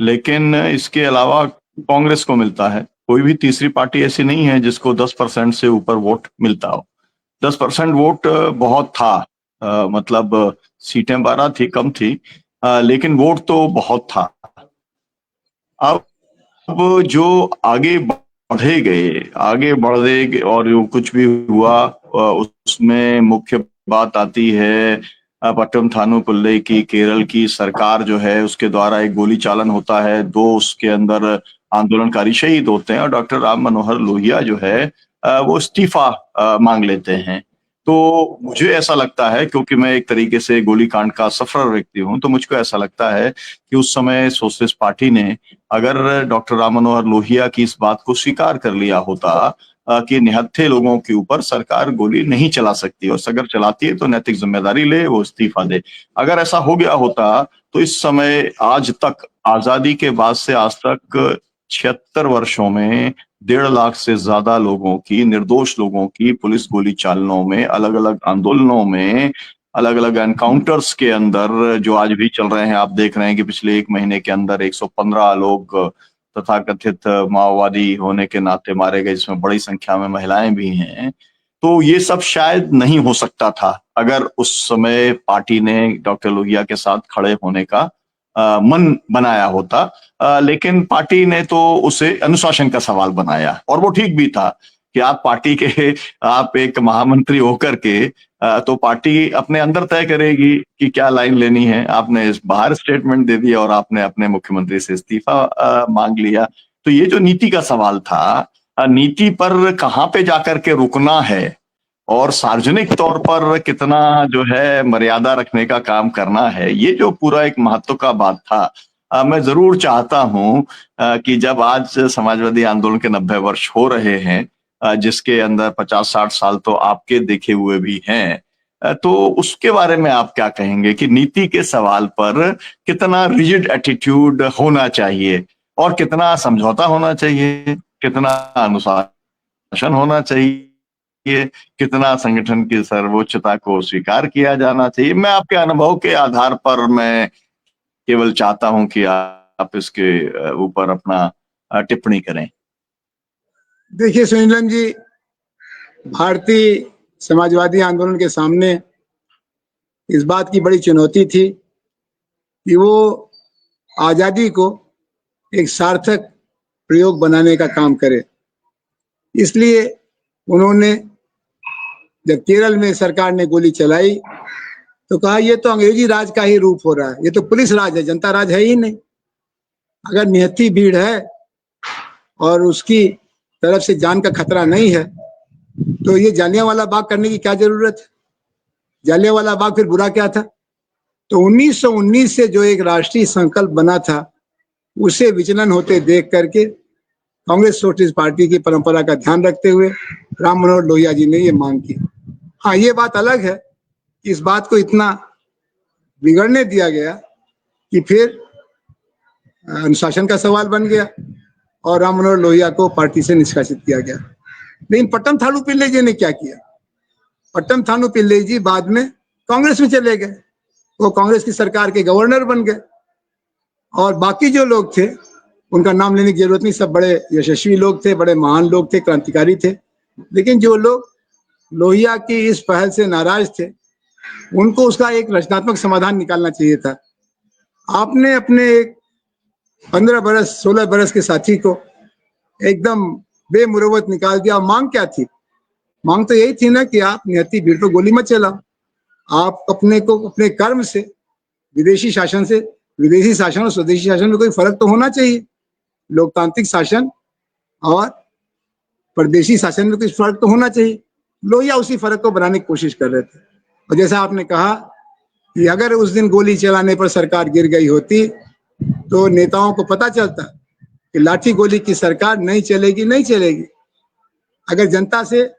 लेकिन इसके अलावा कांग्रेस को मिलता है। कोई भी तीसरी पार्टी ऐसी नहीं है जिसको 10% से ऊपर वोट मिलता हो। 10% वोट बहुत था, मतलब सीटें 12 थी, कम थी, लेकिन वोट तो बहुत था। अब जो आगे बढ़े गए और जो कुछ भी हुआ, उसमें मुख्य बात आती है पट्टम थानुपल्ली की, केरल की सरकार जो है उसके द्वारा एक गोली चालन होता है, 2 उसके अंदर आंदोलनकारी शहीद होते हैं और डॉक्टर राम मनोहर लोहिया जो है वो इस्तीफा मांग लेते हैं। तो मुझे ऐसा लगता है, क्योंकि मैं एक तरीके से गोलीकांड का सफर व्यक्ति हूं, तो मुझको ऐसा लगता है कि उस समय सोशलिस्ट पार्टी ने अगर डॉक्टर राम मनोहर लोहिया की इस बात को स्वीकार कर लिया होता कि निहत्थे लोगों के ऊपर सरकार गोली नहीं चला सकती, और अगर चलाती है तो नैतिक जिम्मेदारी ले, वो इस्तीफा दे, अगर ऐसा हो गया होता तो इस समय आज तक, आजादी के बाद से आज तक 76 वर्षों में 1.5 लाख से ज्यादा लोगों की, निर्दोष लोगों की पुलिस गोली चालनों में, अलग अलग आंदोलनों में, अलग अलग एनकाउंटर्स के अंदर जो आज भी चल रहे हैं, आप देख रहे हैं कि पिछले 1 महीने के अंदर 115 लोग तथाकथित माओवादी होने के नाते मारे गए, जिसमें बड़ी संख्या में महिलाएं भी हैं। तो ये सब शायद नहीं हो सकता था अगर उस समय पार्टी ने डॉक्टर लोहिया के साथ खड़े होने का मन बनाया होता, लेकिन पार्टी ने तो उसे अनुशासन का सवाल बनाया, और वो ठीक भी था कि आप पार्टी के, आप एक महामंत्री होकर के, तो पार्टी अपने अंदर तय करेगी कि क्या लाइन लेनी है। आपने बाहर स्टेटमेंट दे दिया और आपने अपने मुख्यमंत्री से इस्तीफा मांग लिया। तो ये जो नीति का सवाल था, नीति पर कहाँ पे जाकर के रुकना है और सार्वजनिक तौर पर कितना जो है मर्यादा रखने का काम करना है, ये जो पूरा एक महत्व का बात था। मैं जरूर चाहता हूं कि जब आज समाजवादी आंदोलन के 90 वर्ष हो रहे हैं, जिसके अंदर 50-60 साल तो आपके देखे हुए भी हैं, तो उसके बारे में आप क्या कहेंगे कि नीति के सवाल पर कितना रिजिड एटीट्यूड होना चाहिए और कितना समझौता होना चाहिए, कितना अनुशासन होना चाहिए, कितना संगठन की सर्वोच्चता को स्वीकार किया जाना चाहिए? मैं आपके अनुभव के आधार पर मैं केवल चाहता हूं कि आप इसके ऊपर अपना टिप्पणी करें। देखिए सुनीलन जी, भारतीय समाजवादी आंदोलन के सामने इस बात की बड़ी चुनौती थी कि वो आजादी को एक सार्थक प्रयोग बनाने का काम करे। इसलिए उन्होंने जब केरल में सरकार ने गोली चलाई तो कहा ये तो अंग्रेजी राज का ही रूप हो रहा है, ये तो पुलिस राज है, जनता राज है ही नहीं। अगर निहत्थी भीड़ है और उसकी तरफ से जान का खतरा नहीं है तो ये जालियांवाला बाग करने की क्या जरूरत है? जालियांवाला बाग फिर बुरा क्या था? तो 1919 से जो एक राष्ट्रीय संकल्प बना था उसे विचलन होते देख करके कांग्रेस सोशलिस्ट पार्टी की परंपरा का ध्यान रखते हुए राम मनोहर लोहिया जी ने ये मांग की। हाँ, ये बात अलग है कि इस बात को इतना बिगड़ने दिया गया कि फिर अनुशासन का सवाल बन गया और राम मनोहर लोहिया को पार्टी से निष्कासित किया गया। लेकिन पट्टम थारू पिल्ले जी ने क्या किया? पट्टम थारू पिल्ले जी बाद में कांग्रेस में चले गए, वो कांग्रेस की सरकार के गवर्नर बन गए। और बाकी जो लोग थे उनका नाम लेने की जरूरत नहीं, सब बड़े यशस्वी लोग थे, बड़े महान लोग थे, क्रांतिकारी थे। लेकिन जो लोग लोहिया की इस पहल से नाराज थे उनको उसका एक रचनात्मक समाधान निकालना चाहिए था। आपने अपने एक 15 बरस 16 बरस के साथी को एकदम बेमुरवत निकाल दिया। मांग क्या थी? मांग तो यही थी ना कि आप निहत्थी भीड़ पर गोली मत चलाओ, आप अपने को अपने कर्म से विदेशी शासन और स्वदेशी शासन में कोई फर्क तो होना चाहिए। लोकतांत्रिक शासन और परदेशी शासन में कुछ फर्क तो होना चाहिए। लोहिया उसी फर्क को बनाने की कोशिश कर रहे थे। और जैसा आपने कहा कि अगर उस दिन गोली चलाने पर सरकार गिर गई होती तो नेताओं को पता चलता कि लाठी गोली की सरकार नहीं चलेगी। अगर जनता से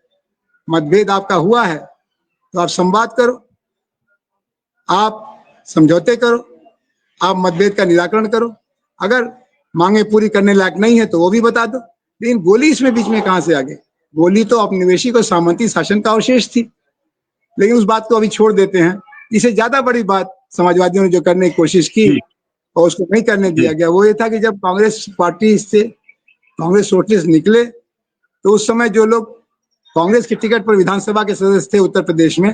मतभेद आपका हुआ है तो आप संवाद करो, आप समझौते करो, आप मतभेद का निराकरण करो। अगर मांगे पूरी करने लायक नहीं है तो वो भी बता दो। लेकिन गोली इसमें बीच में कहां से आ गई? गोली तो औपनिवेशिक और सामंती शासन का अवशेष थी। लेकिन उस बात को अभी छोड़ देते हैं। इससे ज्यादा बड़ी बात समाजवादियों ने जो करने की कोशिश की और उसको नहीं करने दिया गया वो ये था कि जब कांग्रेस पार्टी से कांग्रेस सोशलिस्ट निकले तो उस समय जो लोग कांग्रेस के टिकट पर विधानसभा के सदस्य थे उत्तर प्रदेश में,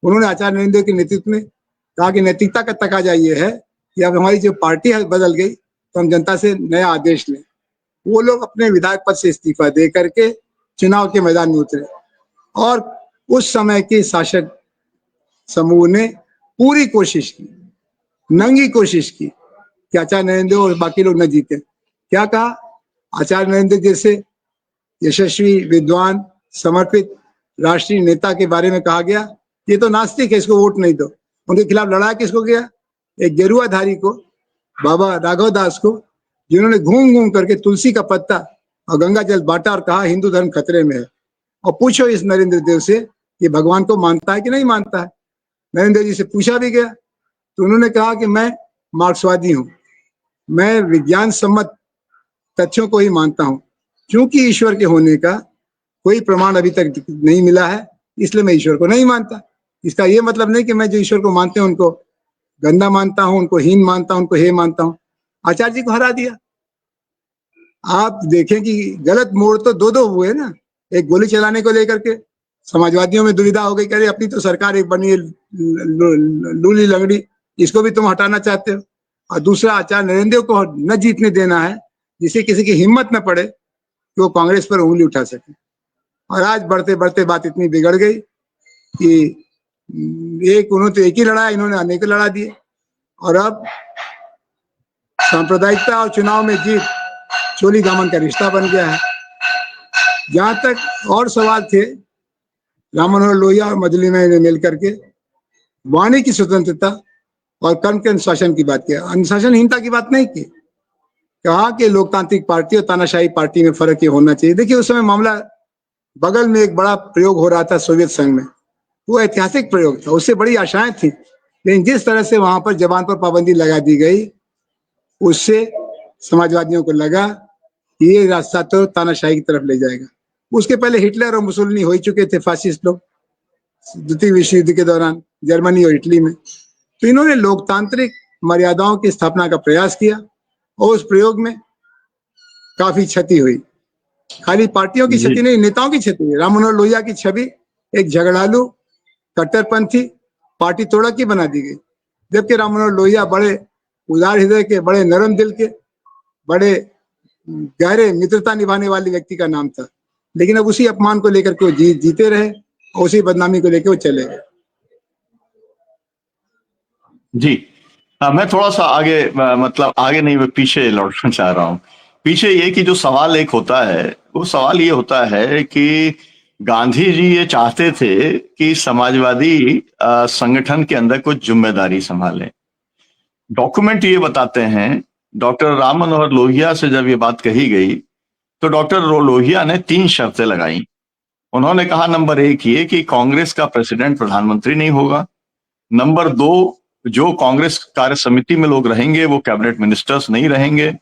उन्होंने आचार्य नरेंद्र के नेतृत्व में कहा कि नैतिकता का तकाजा ये है कि अब हमारी जो पार्टी है बदल गई तो हम जनता से नया आदेश लें। वो लोग अपने विधायक पद से इस्तीफा दे करके चुनाव के मैदान में उतरे और उस समय के शासक समूह ने पूरी कोशिश की, नंगी कोशिश की कि आचार्य नरेंद्र और बाकी लोग न जीते। क्या कहा? आचार्य नरेंद्र जैसे यशस्वी, विद्वान, समर्पित राष्ट्रीय नेता के बारे में कहा गया ये तो नास्तिक है, इसको वोट नहीं दो। उनके खिलाफ लड़ा किसको गया? एक गेरुआधारी को, बाबा राघव दास को, जिन्होंने घूम घूम करके तुलसी का पत्ता और गंगा जल बांटा और कहा हिंदू धर्म खतरे में है। और पूछो इस नरेंद्र देव से कि भगवान को मानता है कि नहीं मानता है। नरेंद्र जी से पूछा भी गया तो उन्होंने कहा कि मैं मार्क्सवादी हूँ, मैं विज्ञान सम्मत तथ्यों को ही मानता हूँ, क्योंकि ईश्वर के होने का कोई प्रमाण अभी तक नहीं मिला है इसलिए मैं ईश्वर को नहीं मानता। इसका ये मतलब नहीं कि मैं जो ईश्वर को मानते हैं उनको गंदा मानता हूं, उनको हीन मानता हूं, उनको हे मानता हूं। आचार्य जी को हरा दिया। आप देखें कि गलत मोड़ तो दो हुए ना। एक गोली चलाने को लेकर के समाजवादियों में दुविधा हो गई, कह रहे अपनी तो सरकार एक बनी है लूली लंगड़ी, इसको भी तुम हटाना चाहते हो। और दूसरा आचार्य नरेंद्र को न जीतने देना है जिससे किसी की हिम्मत न पड़े कि वो कांग्रेस पर उंगली उठा सके। और आज बढ़ते बढ़ते बात इतनी बिगड़ गई कि उन्होंने तो एक ही लड़ा, इन्होंने अनेक लड़ा दिए। और अब सांप्रदायिकता और चुनाव में जीत चोली दामन का रिश्ता बन गया है। जहां तक और सवाल थे, राम मनोहर लोहिया और मजलिस ने मिलकर के वाणी की स्वतंत्रता और कर्म के अनुशासन की बात किया, अनुशासनहीनता की बात नहीं की। कहा कि लोकतांत्रिक पार्टी और तानाशाही पार्टी में फर्क ये होना चाहिए। देखिए उस समय मामला बगल में एक बड़ा प्रयोग हो रहा था सोवियत संघ में, वो ऐतिहासिक प्रयोग था, उससे बड़ी आशाएं थी। लेकिन जिस तरह से वहां पर जबान पर पाबंदी लगा दी गई उससे समाजवादियों को लगा कि ये रास्ता तो तानाशाही की तरफ ले जाएगा। उसके पहले हिटलर और मुसोलिनी हो ही चुके थे फासिस्ट लोग द्वितीय विश्व युद्ध के दौरान जर्मनी और इटली में। तो इन्होंने लोकतांत्रिक मर्यादाओं की स्थापना का प्रयास किया और उस प्रयोग में काफी क्षति हुई। खाली पार्टियों की क्षति नहीं, नेताओं की क्षति हुई। राम मनोहर लोहिया की छवि एक झगड़ालू कट्टरपंथी पार्टी तोड़क की बना दी गई, जबकि राम मनोहर लोहिया बड़े उदार हृदय के, बड़े नरम दिल के, बड़े गहरे मित्रता निभाने वाले व्यक्ति का नाम था। लेकिन अब उसी अपमान को लेकर के वो जीते रहे और उसी बदनामी को लेकर वो चले गए। जी। मैं थोड़ा सा आगे, मतलब आगे नहीं, मैं पीछे लौटना चाह रहा हूँ। पीछे ये कि जो सवाल एक होता है, वो सवाल ये होता है कि गांधी जी ये चाहते थे कि समाजवादी संगठन के अंदर कुछ जिम्मेदारी संभालें। डॉक्यूमेंट ये बताते हैं, डॉक्टर राम मनोहर लोहिया से जब ये बात कही गई तो डॉक्टर लोहिया ने 3 शर्तें लगाई। उन्होंने कहा, नंबर 1 ये कि कांग्रेस का प्रेसिडेंट प्रधानमंत्री नहीं होगा। नंबर 2, जो कांग्रेस कार्य समिति में लोग रहेंगे वो कैबिनेट मिनिस्टर्स नहीं रहेंगे,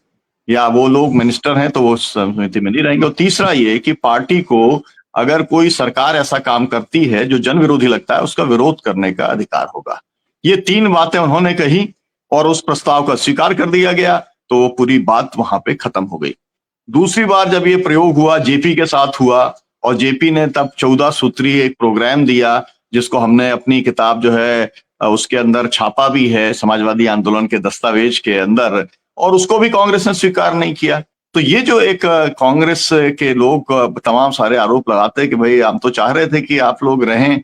या वो लोग मिनिस्टर हैं तो वो समिति में नहीं रहेंगे। और तीसरा ये कि पार्टी को अगर कोई सरकार ऐसा काम करती है जो जन विरोधी लगता है, उसका विरोध करने का अधिकार होगा। ये 3 बातें उन्होंने कही और उस प्रस्ताव का स्वीकार कर दिया गया, तो वो पूरी बात वहां पे खत्म हो गई। दूसरी बार जब ये प्रयोग हुआ, जेपी के साथ हुआ, और जेपी ने तब 14 सूत्रीय एक प्रोग्राम दिया, जिसको हमने अपनी किताब जो है उसके अंदर छापा भी है, समाजवादी आंदोलन के दस्तावेज के अंदर, और उसको भी कांग्रेस ने स्वीकार नहीं किया। तो ये जो एक कांग्रेस के लोग तमाम सारे आरोप लगाते हैं कि भाई हम तो चाह रहे थे कि आप लोग रहें,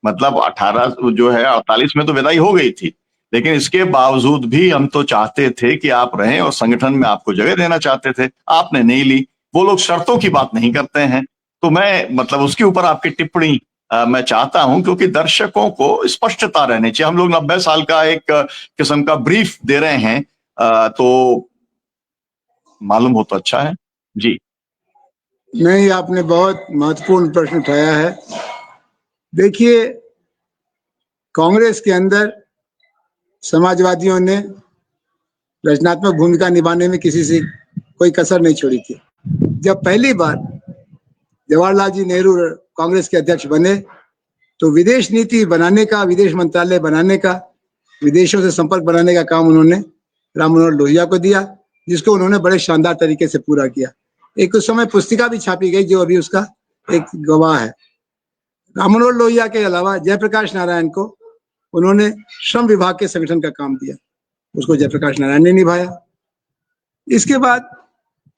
मतलब 18 जो है 48 में तो विदाई हो गई थी, लेकिन इसके बावजूद भी हम तो चाहते थे कि आप रहें और संगठन में आपको जगह देना चाहते थे, आपने नहीं ली। वो लोग शर्तों की बात नहीं करते हैं। तो मैं मतलब उसके ऊपर आपकी टिप्पणी मैं चाहता हूं, क्योंकि दर्शकों को स्पष्टता रहनी चाहिए। हम लोग 90 साल का एक किस्म का ब्रीफ दे रहे हैं, तो मालूम हो तो अच्छा है। जी। नहीं, आपने बहुत महत्वपूर्ण प्रश्न उठाया है। देखिए, कांग्रेस के अंदर समाजवादियों ने रचनात्मक भूमिका निभाने में किसी से कोई कसर नहीं छोड़ी थी। जब पहली बार जवाहरलाल जी नेहरू कांग्रेस के अध्यक्ष बने तो विदेश नीति बनाने का, विदेश मंत्रालय बनाने का, विदेशों से संपर्क बनाने का काम उन्होंने राम मनोहर लोहिया को दिया, जिसको उन्होंने बड़े शानदार तरीके से पूरा किया। एक उस समय पुस्तिका भी छापी गई जो अभी उसका एक गवाह है। राम मनोहर लोहिया के अलावा जयप्रकाश नारायण को उन्होंने श्रम विभाग के संगठन का काम दिया, उसको जयप्रकाश नारायण ने निभाया। इसके बाद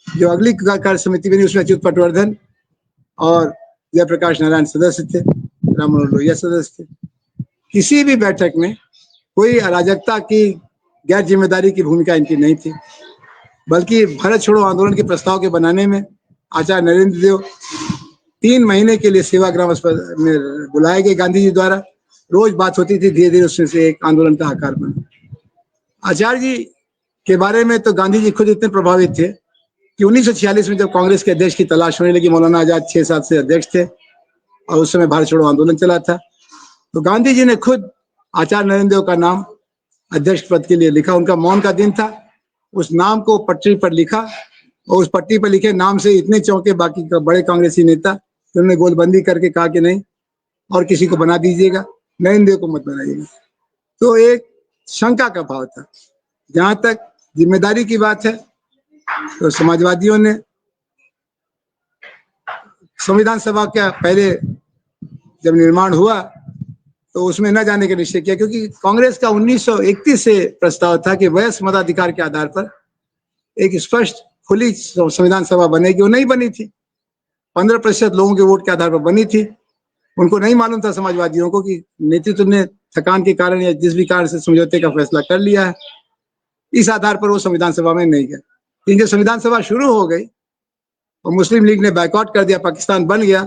जो अगली कार्य समिति बनी उसमें अच्युत पटवर्धन और जयप्रकाश नारायण सदस्य थे, राम मनोहर लोहिया सदस्य थे। किसी भी बैठक में कोई अराजकता की, गैर जिम्मेदारी की भूमिका इनकी नहीं थी, बल्कि भारत छोड़ो आंदोलन के प्रस्ताव के बनाने में आचार्य नरेंद्र देव 3 महीने के लिए सेवाग्राम अस्पताल में बुलाए गए गांधी जी द्वारा। रोज बात होती थी, धीरे धीरे उसमें से एक आंदोलन का आकार बना। आचार्य जी के बारे में तो गांधी जी खुद इतने प्रभावित थे कि 1946 में जब कांग्रेस के अध्यक्ष की तलाश होने लगी, मौलाना आजाद 6-7 से अध्यक्ष थे और उस समय भारत छोड़ो आंदोलन चला था, तो गांधी जी ने खुद आचार्य नरेंद्र देव का नाम अध्यक्ष पद के लिए लिखा। उनका मौन का दिन था, उस नाम को पटरी पर लिखा और उस पट्टी पर लिखे नाम से इतने चौंके बाकी बड़े कांग्रेसी नेता कि उन्होंने गोलबंदी करके कहा कि नहीं, और किसी को बना दीजिएगा, नरेंद्र देव को मत बनाइएगा। तो एक शंका का भाव था। जहां तक जिम्मेदारी की बात है तो समाजवादियों ने संविधान सभा का पहले जब निर्माण हुआ तो उसमें न जाने का निश्चय किया, क्योंकि कांग्रेस का 1931 से प्रस्ताव था कि वयस्क मताधिकार के आधार पर एक स्पष्ट खुली संविधान सभा बनेगी। वो नहीं बनी थी, 15% लोगों के वोट के आधार पर बनी थी। उनको नहीं मालूम था समाजवादियों को कि नेतृत्व ने थकान के कारण या जिस भी कारण से समझौते का फैसला कर लिया है। इस आधार पर वो संविधान सभा में नहीं गए। लेकिन जब संविधान सभा शुरू हो गई और मुस्लिम लीग ने बायकॉट कर दिया, पाकिस्तान बन गया,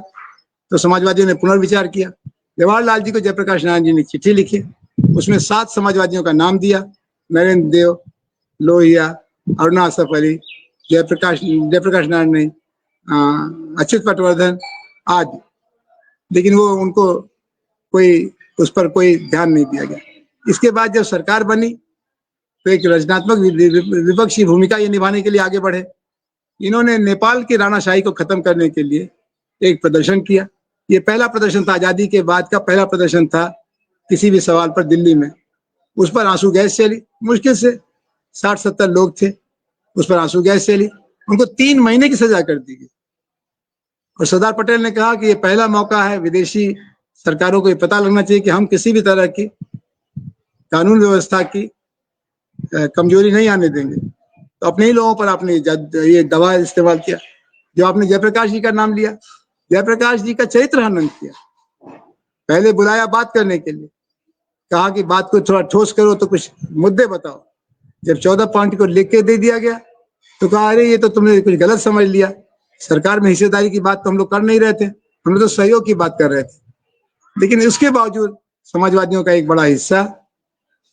तो समाजवादियों ने पुनर्विचार किया। जवाहरलाल जी को जयप्रकाश नारायण जी ने चिट्ठी लिखी, उसमें 7 समाजवादियों का नाम दिया, नरेंद्र देव, लोहिया, अरुणा असफ अली, जयप्रकाश नारायण नहीं, अच्युत पटवर्धन आदि। लेकिन वो उनको उस पर कोई ध्यान नहीं दिया गया। इसके बाद जब सरकार बनी तो एक रचनात्मक विपक्षी भूमिका ये निभाने के लिए आगे बढ़े। इन्होंने नेपाल की राणाशाही को खत्म करने के लिए एक प्रदर्शन किया। ये पहला प्रदर्शन था, आजादी के बाद का पहला प्रदर्शन था किसी भी सवाल पर दिल्ली में। उस पर आंसू गैस चली, मुश्किल से 60-70 लोग थे, उस पर आंसू गैस चली। उनको 3 महीने की सजा कर दी गई और सरदार पटेल ने कहा कि ये पहला मौका है, विदेशी सरकारों को ये पता लगना चाहिए कि हम किसी भी तरह की कानून व्यवस्था की कमजोरी नहीं आने देंगे। तो अपने ही लोगों पर आपने ये दवा इस्तेमाल किया। जो आपने जयप्रकाश जी का नाम लिया, जयप्रकाश जी का चरित्र हनन किया। पहले बुलाया बात करने के लिए, कहा कि बात को थोड़ा ठोस करो, तो कुछ मुद्दे बताओ। जब 14 पॉइंट को लिख के दे दिया गया तो कहा अरे ये तो तुमने कुछ गलत समझ लिया, सरकार में हिस्सेदारी की बात तो हम लोग कर नहीं रहे थे, हम लोग तो सहयोग की बात कर रहे थे। लेकिन उसके बावजूद समाजवादियों का एक बड़ा हिस्सा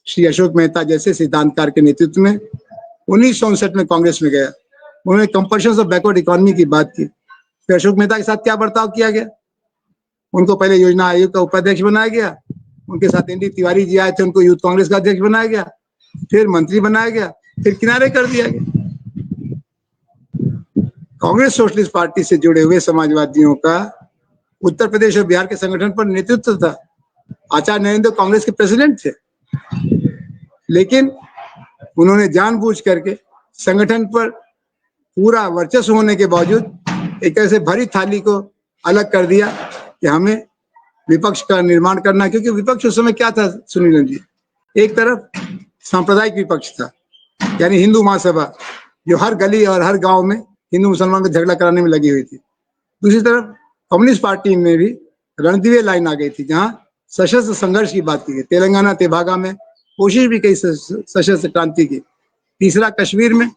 श्री अशोक मेहता जैसे सिद्धांतकार के नेतृत्व में 1959 में कांग्रेस में गया। उन्होंने कंपल्शन ऑफ बैकवर्ड इकोनॉमी की बात की। फिर अशोक मेहता के साथ क्या बर्ताव किया गया? उनको पहले योजना आयोग का उपाध्यक्ष बनाया गया, उनके साथ एनडी तिवारी जी आए थे, उनको यूथ कांग्रेस का अध्यक्ष बनाया गया, फिर मंत्री बनाया गया, फिर किनारे कर दिया गया। कांग्रेस सोशलिस्ट पार्टी से जुड़े हुए समाजवादियों का उत्तर प्रदेश और बिहार के संगठन पर नेतृत्व था। आचार्य नरेंद्र कांग्रेस के प्रेसिडेंट थे, लेकिन उन्होंने जानबूझ करके संगठन पर पूरा वर्चस्व होने के बावजूद एक ऐसे भरी थाली को अलग कर दिया कि हमें विपक्ष का निर्माण करना। क्योंकि विपक्ष उस समय क्या था सुनील जी, एक तरफ सांप्रदायिक विपक्ष था, यानी हिंदू महासभा जो हर गली और हर गांव में हिंदू मुसलमान को झगड़ा कराने में लगी हुई थी। दूसरी तरफ कम्युनिस्ट पार्टी में भी रणदीवे लाइन आ गई थी, जहां सशस्त्र संघर्ष की बात की गई। तेलंगाना तेभागा में कोशिश भी कई सशस्त्र क्रांति की। तीसरा, कश्मीर में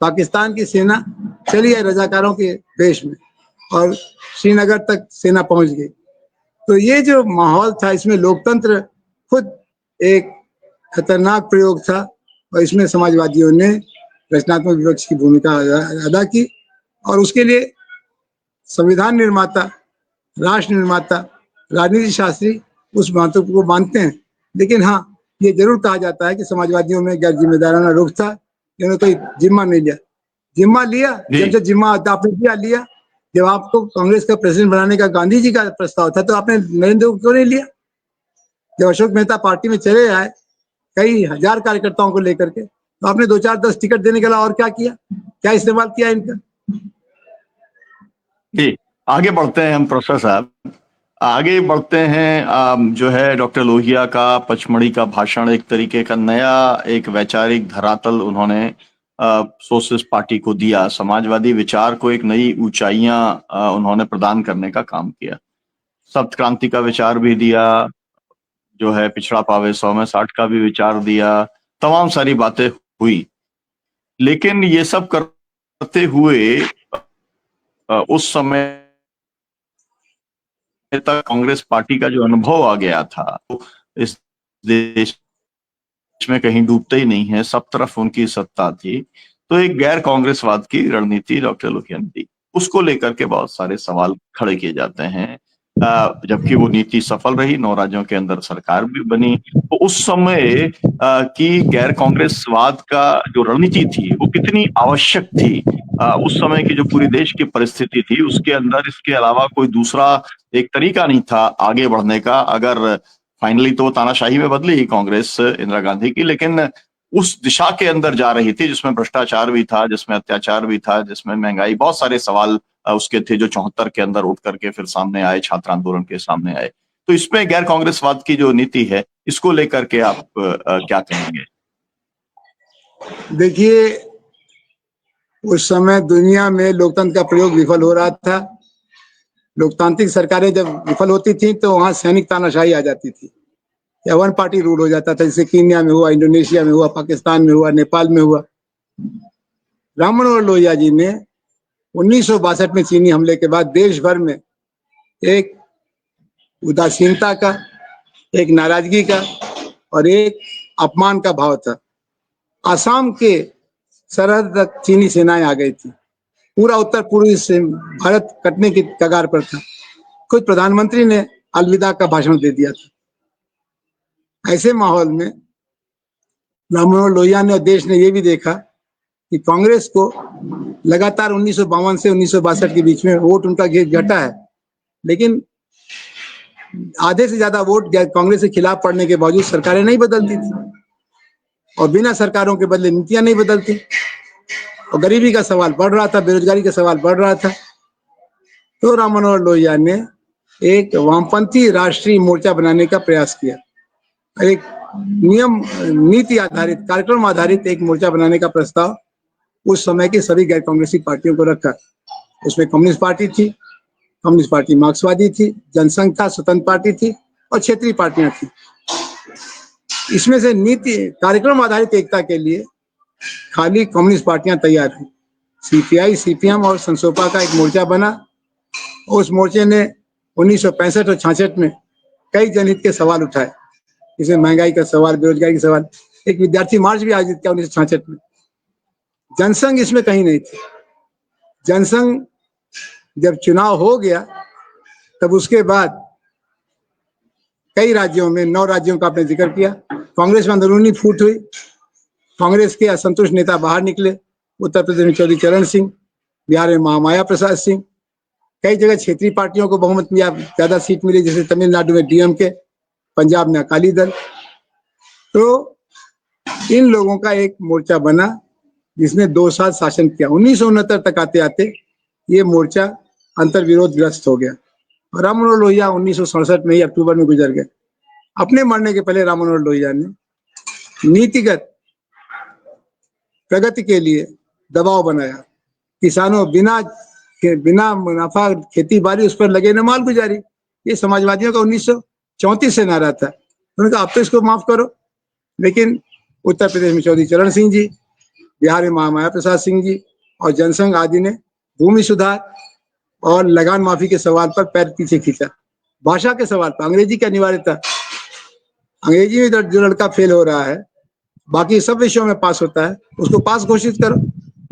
पाकिस्तान की सेना चली आई रजाकारों के देश में और श्रीनगर तक सेना पहुंच गई। तो ये जो माहौल था, इसमें लोकतंत्र खुद एक खतरनाक प्रयोग था और इसमें समाजवादियों ने रचनात्मक विपक्ष की भूमिका अदा की। और उसके लिए संविधान निर्माता, राष्ट्र निर्माता, राजनीति शास्त्री उस महत्व को मानते हैं। लेकिन हाँ, ये जरूर कहा जाता है कि समाजवादियों में गैर जिम्मेदाराना रुख था, जिन्होंने कोई जिम्मा नहीं लिया। जिम्मा लिया जब से जिम्मा आपने लिया, जब आपको कांग्रेस का प्रेसिडेंट बनाने का गांधी जी का प्रस्ताव था, तो आपने नरेंद्र को क्यों नहीं लिया? जब अशोक मेहता पार्टी में चले आए कई हजार कार्यकर्ताओं को लेकर के, तो आपने 2-4-10 टिकट देने के अलावा और क्या किया? क्या इस्तेमाल किया इनका? जी, आगे बढ़ते हैं हम प्रोफेसर साहब, आगे बढ़ते हैं। जो है डॉक्टर लोहिया का पचमढ़ी का भाषण एक तरीके का नया एक वैचारिक धरातल उन्होंने सोशलिस्ट पार्टी को दिया। समाजवादी विचार को एक नई ऊंचाइयां उन्होंने प्रदान करने का काम किया। सप्त क्रांति का विचार भी दिया, जो है पिछड़ा पावे 100 में 60 का भी विचार दिया, तमाम सारी बातें हुई। लेकिन ये सब करते हुए उस समय तक कांग्रेस पार्टी का जो अनुभव आ गया था, इस देश में कहीं डूबते ही नहीं है, सब तरफ उनकी सत्ता थी। तो एक गैर कांग्रेसवाद की रणनीति डॉक्टर लोहिया ने दी, उसको लेकर के बहुत सारे सवाल खड़े किए जाते हैं। जबकि वो नीति सफल रही, 9 राज्यों के अंदर सरकार भी बनी। तो उस समय की गैर कांग्रेसवाद का जो रणनीति थी वो कितनी आवश्यक थी? उस समय की जो पूरी देश की परिस्थिति थी उसके अंदर इसके अलावा कोई दूसरा एक तरीका नहीं था आगे बढ़ने का। अगर फाइनली तो तानाशाही में बदली ही कांग्रेस इंदिरा गांधी की, लेकिन उस दिशा के अंदर जा रही थी जिसमें भ्रष्टाचार भी था, जिसमें अत्याचार भी था, जिसमें महंगाई, बहुत सारे सवाल उसके थे जो 74 के अंदर उठ करके फिर सामने आए, छात्र आंदोलन के सामने आए। तो इसमें गैर कांग्रेसवाद की जो नीति है, इसको लेकर के आप क्या कहेंगे? देखिए, उस समय दुनिया में लोकतंत्र का प्रयोग विफल हो रहा था। लोकतांत्रिक सरकारें जब विफल होती थी तो वहां सैनिक तानाशाही आ जाती थी या वन पार्टी रूल हो जाता था, जैसे कीनिया में हुआ, इंडोनेशिया में हुआ, पाकिस्तान में हुआ, नेपाल में हुआ। राममनोहर लोहिया जी ने 1962 में चीनी हमले के बाद देश भर में एक उदासीनता का, एक नाराजगी का और एक अपमान का भाव था। आसाम के सरहद तक चीनी सेनाएं आ गई थी, पूरा उत्तर पूर्वी से भारत कटने की कगार पर था। खुद प्रधानमंत्री ने अलविदा का भाषण दे दिया था। ऐसे माहौल में राममनोहर लोहिया ने और देश ने यह भी देखा कि कांग्रेस को लगातार 1952 से 1962 के बीच में वोट उनका घटा है, लेकिन आधे से ज्यादा वोट कांग्रेस के खिलाफ पड़ने के बावजूद सरकारें नहीं बदलती थी और बिना सरकारों के बदले नीतियां नहीं बदलती और गरीबी का सवाल बढ़ रहा था, बेरोजगारी का सवाल बढ़ रहा था। तो राममनोहर लोहिया ने एक वामपंथी राष्ट्रीय मोर्चा बनाने का प्रयास किया। एक नियम नीति आधारित कार्यक्रम आधारित एक मोर्चा बनाने का प्रस्ताव उस समय की सभी गैर कांग्रेसी पार्टियों को रखा। उसमें कम्युनिस्ट पार्टी थी, कम्युनिस्ट पार्टी मार्क्सवादी थी, जनसंघ था, स्वतंत्र पार्टी थी और क्षेत्रीय पार्टियां थी। इसमें से नीति कार्यक्रम आधारित एकता के लिए खाली कम्युनिस्ट पार्टियां तैयार हुई। सीपीआई, सीपीएम और संसोपा का एक मोर्चा बना। उस मोर्चे ने 1965 और 66 में कई जनहित के सवाल उठाए, इसमें महंगाई का सवाल, बेरोजगारी का सवाल। एक विद्यार्थी मार्च भी आयोजित किया 1966 में। जनसंघ इसमें कहीं नहीं थी। जनसंघ जब चुनाव हो गया तब उसके बाद कई राज्यों में, 9 राज्यों का आपने जिक्र किया, कांग्रेस में अंदरूनी फूट हुई। कांग्रेस के असंतुष्ट नेता बाहर निकले। उत्तर प्रदेश में चौधरी चरण सिंह, बिहार में महामाया प्रसाद सिंह। कई जगह क्षेत्रीय पार्टियों को बहुमत मिला, ज्यादा सीट मिली, जैसे तमिलनाडु में डीएमके, पंजाब में अकाली दल। तो इन लोगों का एक मोर्चा बना जिसने 2 साल शासन किया। 1969 तक आते आते ये मोर्चा अंतर्विरोध ग्रस्त हो गया। राम मनोहर लोहिया 1967 में ही अक्टूबर में गुजर गए। अपने मरने के पहले राम मनोहर लोहिया ने नीतिगत प्रगति के लिए दबाव बनाया। किसानों बिना मुनाफा खेती बाड़ी उस पर लगे न माल गुजारी। ये समाजवादियों का 1934 से नारा था। उन्होंने कहा अब तो इसको माफ करो। लेकिन उत्तर प्रदेश में चौधरी चरण सिंह जी, बिहार में महामाया प्रसाद सिंह जी और जनसंघ आदि ने भूमि सुधार और लगान माफी के सवाल पर पैर पीछे खींचा। भाषा के सवाल पर अंग्रेजी का अनिवार्यता। अंग्रेजी में जो लड़का फेल हो रहा है, बाकी सब विषयों में पास होता है, उसको पास घोषित करो।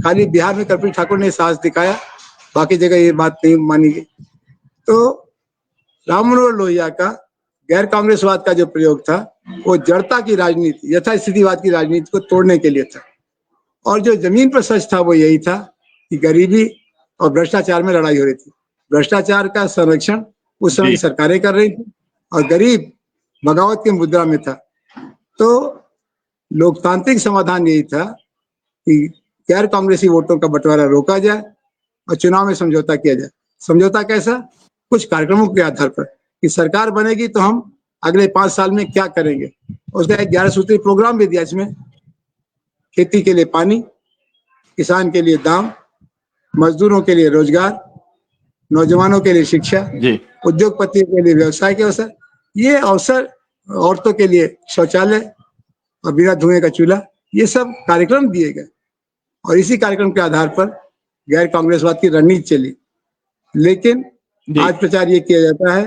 खाली बिहार में कर्पूरी ठाकुर ने साहस दिखाया, बाकी जगह ये बात नहीं मानी गई। तो राम मनोहर लोहिया का गैर कांग्रेसवाद का जो प्रयोग था वो जड़ता की राजनीति, यथास्थितिवाद की राजनीति को तोड़ने के लिए था। और जो जमीन पर सच था वो यही था कि गरीबी और भ्रष्टाचार में लड़ाई हो रही थी। भ्रष्टाचार का संरक्षण उस समय की सरकारें कर रही थी और गरीब बगावत की मुद्रा में था। तो लोकतांत्रिक समाधान यही था कि गैर कांग्रेसी वोटों का बंटवारा रोका जाए और चुनाव में समझौता किया जाए। समझौता कैसा? कुछ कार्यक्रमों के आधार पर कि सरकार बनेगी तो हम अगले 5 साल में क्या करेंगे। उसका एक 11 सूत्री प्रोग्राम भी दिया। इसमें खेती के लिए पानी, किसान के लिए दाम, मजदूरों के लिए रोजगार, नौजवानों के लिए शिक्षा, उद्योगपतियों के लिए व्यवसाय के अवसर, ये अवसर, औरतों के लिए शौचालय और बिना धुएं का चूल्हा, ये सब कार्यक्रम दिए गए। और इसी कार्यक्रम के आधार पर गैर कांग्रेसवाद की रणनीति चली। लेकिन आज प्रचार ये किया जाता है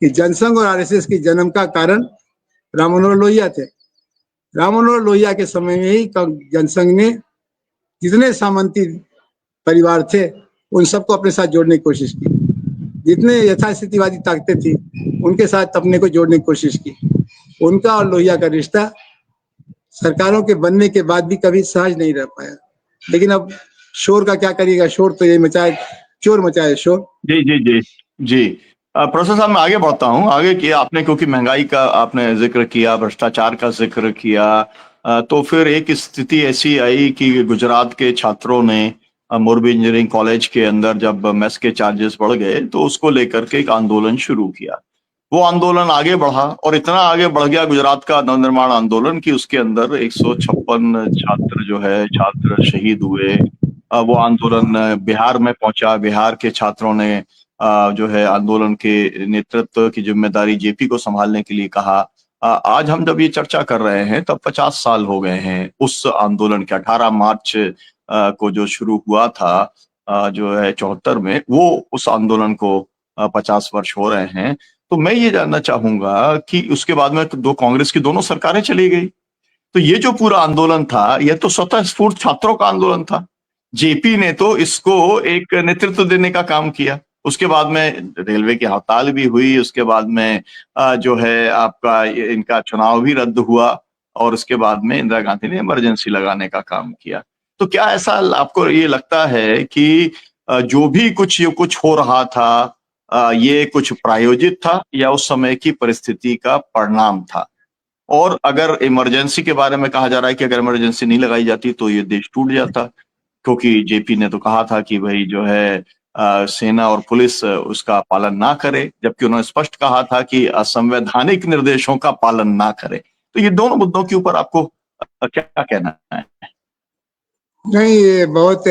कि जनसंघ और आरएसएस की जन्म का कारण राम मनोहर लोहिया थे। राम मनोहर लोहिया के समय में ही जनसंघ ने जितने सामंती परिवार थे उन सबको अपने साथ जोड़ने की कोशिश की। जितने यथास्थितिवादी ताकतें थी उनके साथ अपने को जोड़ने की कोशिश की। उनका और लोहिया का रिश्ता सरकारों के बनने के बाद भी कभी सहज नहीं रह पाया। लेकिन अब शोर का क्या करिएगा, शोर तो ये मचाए, चोर मचाए शोर। जी जी जी जी। प्रोफेसर साहब, मैं आगे बढ़ता हूँ। आगे किया आपने, क्योंकि महंगाई का आपने जिक्र किया, भ्रष्टाचार का जिक्र किया, तो फिर एक स्थिति ऐसी आई कि गुजरात के छात्रों ने मोरबी इंजीनियरिंग कॉलेज के अंदर जब मेस के चार्जेस बढ़ गए तो उसको लेकर के एक आंदोलन शुरू किया। वो आंदोलन आगे बढ़ा और इतना आगे बढ़ गया गुजरात का नवनिर्माण आंदोलन कि उसके अंदर 156 छात्र शहीद हुए। वो आंदोलन बिहार में पहुंचा। बिहार के छात्रों ने जो है आंदोलन के नेतृत्व की जिम्मेदारी जेपी को संभालने के लिए कहा। आज हम जब ये चर्चा कर रहे हैं तब 50 साल हो गए हैं उस आंदोलन के। 18 मार्च को जो शुरू हुआ था जो है 74 में, वो उस आंदोलन को 50 वर्ष हो रहे हैं। तो मैं ये जानना चाहूंगा कि उसके बाद में दो कांग्रेस की दोनों सरकारें चली गई, तो ये जो पूरा आंदोलन था यह तो स्वतः स्फूर्त छात्रों का आंदोलन था। जेपी ने तो इसको एक नेतृत्व देने का काम किया। उसके बाद में रेलवे की हड़ताल भी हुई, उसके बाद में जो है आपका इनका चुनाव भी रद्द हुआ और उसके बाद में इंदिरा गांधी ने इमरजेंसी लगाने का काम किया। तो क्या ऐसा आपको ये लगता है कि जो भी कुछ हो रहा था ये कुछ प्रायोजित था या उस समय की परिस्थिति का परिणाम था? और अगर इमरजेंसी के बारे में कहा जा रहा है कि अगर इमरजेंसी नहीं लगाई जाती तो ये देश टूट जाता, क्योंकि जेपी ने तो कहा था कि भाई जो है सेना और पुलिस उसका पालन ना करे, जबकि उन्होंने स्पष्ट कहा था कि असंवैधानिक निर्देशों का पालन ना करे। तो ये दोनों मुद्दों के ऊपर आपको क्या कहना है? नहीं, ये बहुत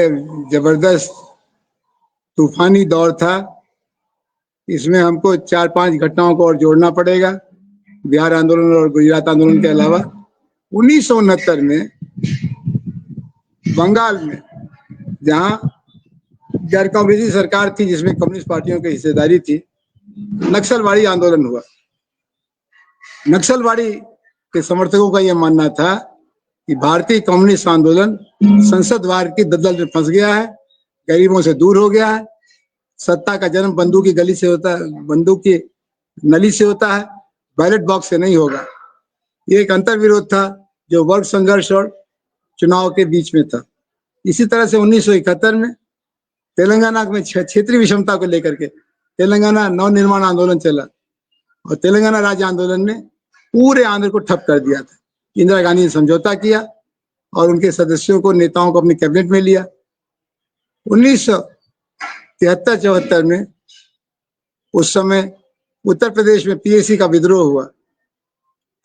जबरदस्त तूफानी दौर था। इसमें हमको 4-5 घटनाओं को और जोड़ना पड़ेगा, बिहार आंदोलन और गुजरात आंदोलन के अलावा। 1969 में बंगाल में, जहां गैर कांग्रेसी सरकार थी जिसमें कम्युनिस्ट पार्टियों की हिस्सेदारी थी, नक्सलवाड़ी आंदोलन हुआ। नक्सलवाड़ी के समर्थकों का यह मानना था कि भारतीय कम्युनिस्ट आंदोलन संसद द्वार की दलदल में फंस गया है, गरीबों से दूर हो गया है, सत्ता का जन्म बंदूक की गली से होता है, बंदूक की नली से होता है, बैलेट बॉक्स से नहीं होगा। ये एक अंतर विरोध था जो वर्ग संघर्ष और चुनाव के बीच में था। इसी तरह से 1971 में तेलंगाना में क्षेत्रीय विषमता को लेकर के तेलंगाना नवनिर्माण आंदोलन चला और तेलंगाना राज्य आंदोलन ने पूरे आंध्र को ठप कर दिया था। इंदिरा गांधी ने समझौता किया और उनके सदस्यों को, नेताओं को अपने कैबिनेट में लिया। 1973-74 में उस समय उत्तर प्रदेश में पीएसी का विद्रोह हुआ।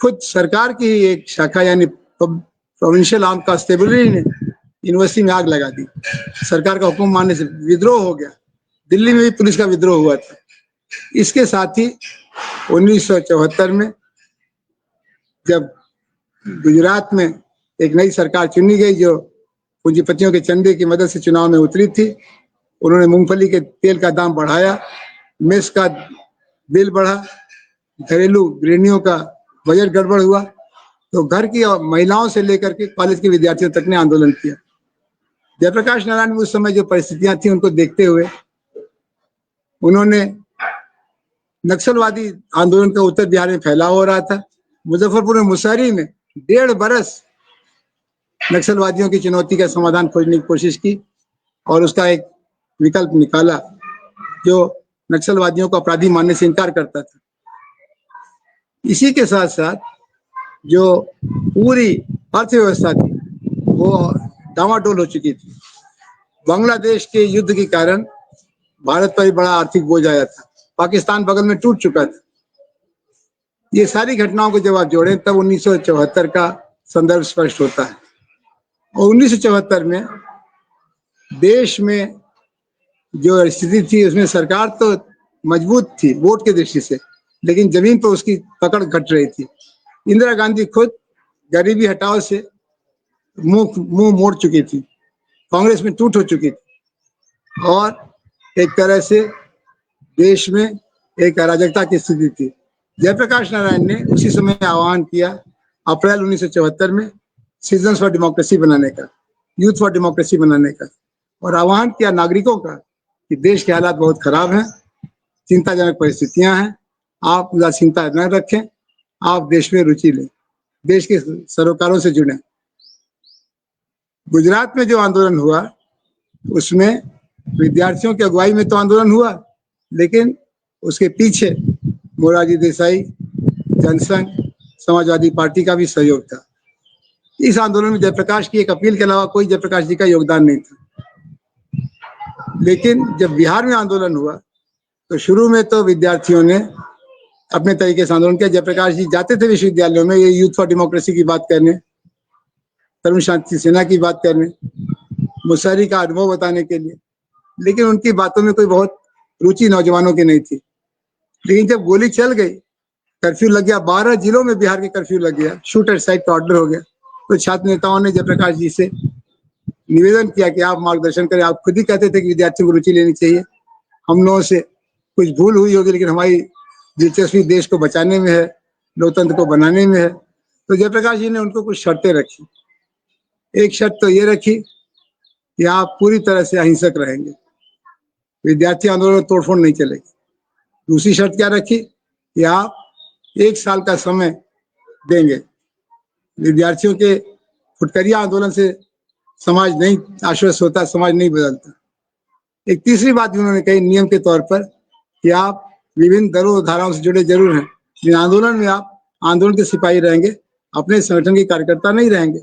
खुद सरकार की एक शाखा यानी प्रोविंशियल आर्म कांस्टेबलरी ने यूनिवर्सिटी में आग लगा दी। सरकार का हुक्म मानने से विद्रोह हो गया। दिल्ली में भी पुलिस का विद्रोह हुआ था। इसके साथ ही 1974 में जब गुजरात में एक नई सरकार चुनी गई जो पूंजीपतियों के चंदे की मदद से चुनाव में उतरी थी, उन्होंने मूंगफली के तेल का दाम बढ़ाया, मेस का बिल बढ़ा, घरेलू गृहिणियों का बजट गड़बड़ हुआ, तो घर की महिलाओं से लेकर के कॉलेज के विद्यार्थियों तक ने आंदोलन किया। जयप्रकाश नारायण उस समय जो परिस्थितियां थी उनको देखते हुए उन्होंने नक्सलवादी आंदोलन का उत्तर बिहार में फैलाव हो रहा था। मुजफ्फरपुर में मुसहरी में 1.5 बरस नक्सलवादियों की चुनौती का समाधान खोजने की कोशिश की और उसका एक विकल्प निकाला जो नक्सलवादियों को अपराधी मानने से इनकार करता था। इसी के साथ साथ जो पूरी अर्थव्यवस्था थी वो डामाडोल हो चुकी थी। बांग्लादेश के युद्ध के कारण भारत पर बड़ा आर्थिक बोझ आया था। पाकिस्तान बगल में टूट चुका था। ये सारी घटनाओं को जब आप जोड़ें तब 1974 का संदर्भ स्पष्ट होता है। और 1974 में देश में जो स्थिति थी उसमें सरकार तो मजबूत थी वोट की दृष्टि से, लेकिन जमीन पर उसकी पकड़ घट रही थी। इंदिरा गांधी खुद गरीबी हटाओ से मुंह मोड़ चुकी थी, कांग्रेस में टूट हो चुकी थी और एक तरह से देश में एक अराजकता की स्थिति थी। जयप्रकाश नारायण ने उसी समय आह्वान किया अप्रैल 1974 में सिटीजन्स फॉर डेमोक्रेसी बनाने का, यूथ फॉर डेमोक्रेसी बनाने का, और आह्वान किया नागरिकों का कि देश के हालात बहुत खराब हैं, चिंताजनक परिस्थितियां हैं, आप उदासीनता न रखें, आप देश में रुचि लें, देश के सरोकारों से जुड़ें। गुजरात में जो आंदोलन हुआ उसमें विद्यार्थियों की अगुवाई में तो आंदोलन हुआ, लेकिन उसके पीछे मोरारजी देसाई, जनसंघ, समाजवादी पार्टी का भी सहयोग था। इस आंदोलन में जयप्रकाश की एक अपील के अलावा कोई जयप्रकाश जी का योगदान नहीं था। लेकिन जब बिहार में आंदोलन हुआ तो शुरू में तो विद्यार्थियों ने अपने तरीके से आंदोलन किया। जयप्रकाश जी जाते थे विश्वविद्यालयों में ये यूथ फॉर डेमोक्रेसी की बात करने, तरुण शांति सेना की बात करने, मुसहरी का अनुभव बताने के लिए, लेकिन उनकी बातों में कोई बहुत रुचि नौजवानों की नहीं थी। लेकिन जब गोली चल गई, कर्फ्यू लग गया, 12 जिलों में बिहार के कर्फ्यू लग गया, शूट एट साइट का ऑर्डर हो गया, तो छात्र नेताओं ने जयप्रकाश जी से निवेदन किया कि आप मार्गदर्शन करें। आप खुद ही कहते थे कि विद्यार्थियों को रुचि लेनी चाहिए, हम लोगों से कुछ भूल हुई होगी लेकिन हमारी दिलचस्पी देश को बचाने में है, लोकतंत्र को बनाने में है। तो जयप्रकाश जी ने उनको कुछ शर्तें रखी। एक शर्त तो ये रखी कि आप पूरी तरह से अहिंसक रहेंगे, विद्यार्थी आंदोलन में तोड़फोड़ नहीं चलेगी। दूसरी शर्त क्या रखी कि आप 1 साल का समय देंगे। विद्यार्थियों के फुटकरिया आंदोलन से समाज नहीं आश्वस्त होता, समाज नहीं बदलता। एक तीसरी बात भी उन्होंने कही नियम के तौर पर कि आप विभिन्न दलों धाराओं से जुड़े जरूर हैं, लेकिन आंदोलन में आप आंदोलन के सिपाही रहेंगे, अपने संगठन के कार्यकर्ता नहीं रहेंगे।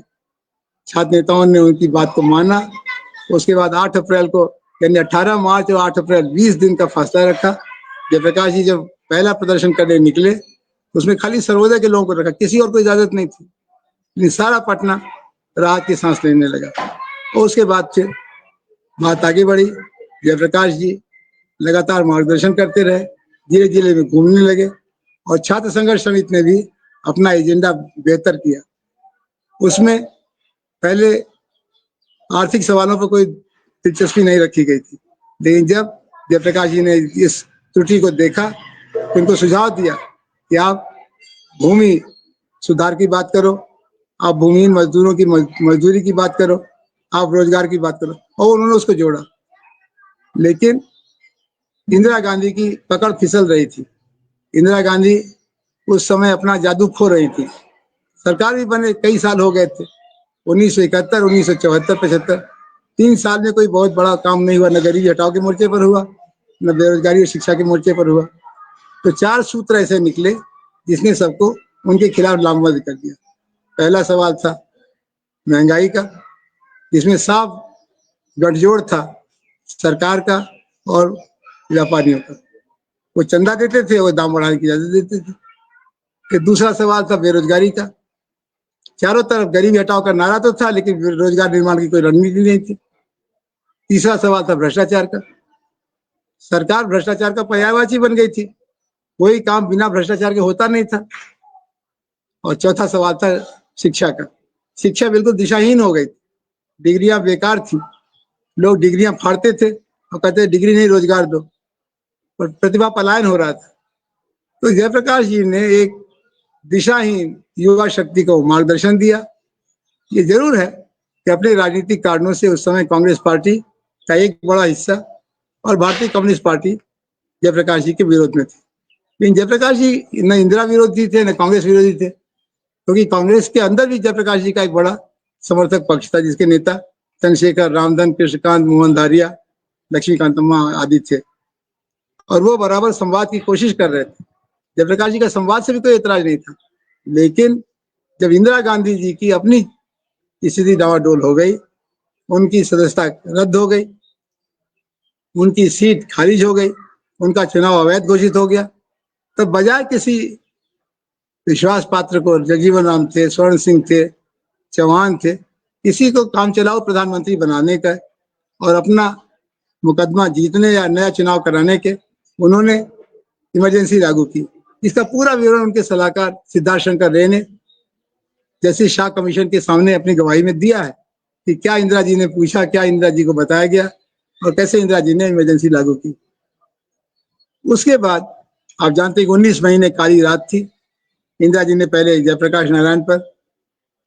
छात्र नेताओं ने उनकी बात को माना। उसके बाद 8 अप्रैल को यानी 18 मार्च और 8 अप्रैल 20 दिन का फासला रखा। जयप्रकाश जी जब पहला प्रदर्शन करने निकले उसमें खाली सर्वोदय के लोगों को रखा, किसी और को इजाजत नहीं थी। लेकिन सारा पटना राहत की सांस लेने लगा। और उसके बाद फिर बात आगे बढ़ी। जयप्रकाश जी लगातार मार्गदर्शन करते रहे, जिले जिले में घूमने लगे और छात्र संघर्ष समिति ने भी अपना एजेंडा बेहतर किया। उसमें पहले आर्थिक सवालों पर कोई दिलचस्पी नहीं रखी गई थी, लेकिन जब जयप्रकाश जी ने इस त्रुटि को देखा तो उनको सुझाव दिया कि आप भूमि सुधार की बात करो, आप भूमिहीन मजदूरों की मजदूरी की बात करो, आप रोजगार की बात करो, और उन्होंने उसको जोड़ा। लेकिन इंदिरा गांधी की पकड़ फिसल रही थी। इंदिरा गांधी उस समय अपना जादू खो रही थी। सरकार भी बने कई साल हो गए थे, 1971, 1974, 75, 3 साल में कोई बहुत बड़ा काम नहीं हुआ। न गरीबी हटाओ के मोर्चे पर हुआ, न बेरोजगारी और शिक्षा के मोर्चे पर हुआ। तो 4 सूत्र ऐसे निकले जिसने सबको उनके खिलाफ लामबंद कर दिया। पहला सवाल था महंगाई का, जिसमें साफ गठजोड़ था सरकार का और व्यापारियों का। वो चंदा देते थे, वो दाम बढ़ाने की इजाजत देते थे। फिर दूसरा सवाल था बेरोजगारी का। चारों तरफ गरीबी हटाओ का नारा तो था, लेकिन रोजगार निर्माण की कोई रणनीति नहीं थी। तीसरा सवाल था भ्रष्टाचार का। सरकार भ्रष्टाचार का पर्यायवाची बन गई थी, कोई काम बिना भ्रष्टाचार के होता नहीं था। और चौथा सवाल था शिक्षा का। शिक्षा बिल्कुल दिशाहीन हो गई, डिग्रियां बेकार थी, लोग डिग्रियां फाड़ते थे और कहते डिग्री नहीं रोजगार दो, और प्रतिभा पलायन हो रहा था। तो जयप्रकाश जी ने एक दिशाहीन युवा शक्ति को मार्गदर्शन दिया। ये जरूर है कि अपने राजनीतिक कारणों से उस समय कांग्रेस पार्टी का एक बड़ा हिस्सा और भारतीय कम्युनिस्ट पार्टी जयप्रकाश जी के विरोध में थी। लेकिन जयप्रकाश जी न इंदिरा विरोधी थे न कांग्रेस विरोधी थे, क्योंकि कांग्रेस के अंदर भी जयप्रकाश जी का एक बड़ा समर्थक पक्ष था, जिसके नेता चंद्रशेखर, रामधन, कृष्णकांत, मोहन धारिया, लक्ष्मीकांत आदि थे। और वो बराबर संवाद की कोशिश कर रहे थे। जयप्रकाश जी का संवाद से भी कोई एतराज नहीं था। लेकिन जब इंदिरा गांधी जी की अपनी स्थिति डावाडोल हो गई, उनकी सदस्यता रद्द हो गई, उनकी सीट खारिज हो गई, उनका चुनाव अवैध घोषित हो गया, तब बजाय किसी विश्वास पात्र को, जगजीवन राम थे, स्वर्ण सिंह थे, चौहान थे, किसी को काम चलाओ प्रधानमंत्री बनाने का और अपना मुकदमा जीतने या नया चुनाव कराने के, उन्होंने इमरजेंसी लागू की। इसका पूरा विवरण उनके सलाहकार सिद्धार्थ शंकर रे ने जस्टिस शाह कमीशन के सामने अपनी गवाही में दिया है कि क्या इंदिरा जी ने पूछा, क्या इंदिरा जी को बताया गया और कैसे इंदिरा जी ने इमरजेंसी लागू की। उसके बाद आप जानते हैं कि 19 महीने काली रात थी। इंदिरा जी ने पहले जयप्रकाश नारायण पर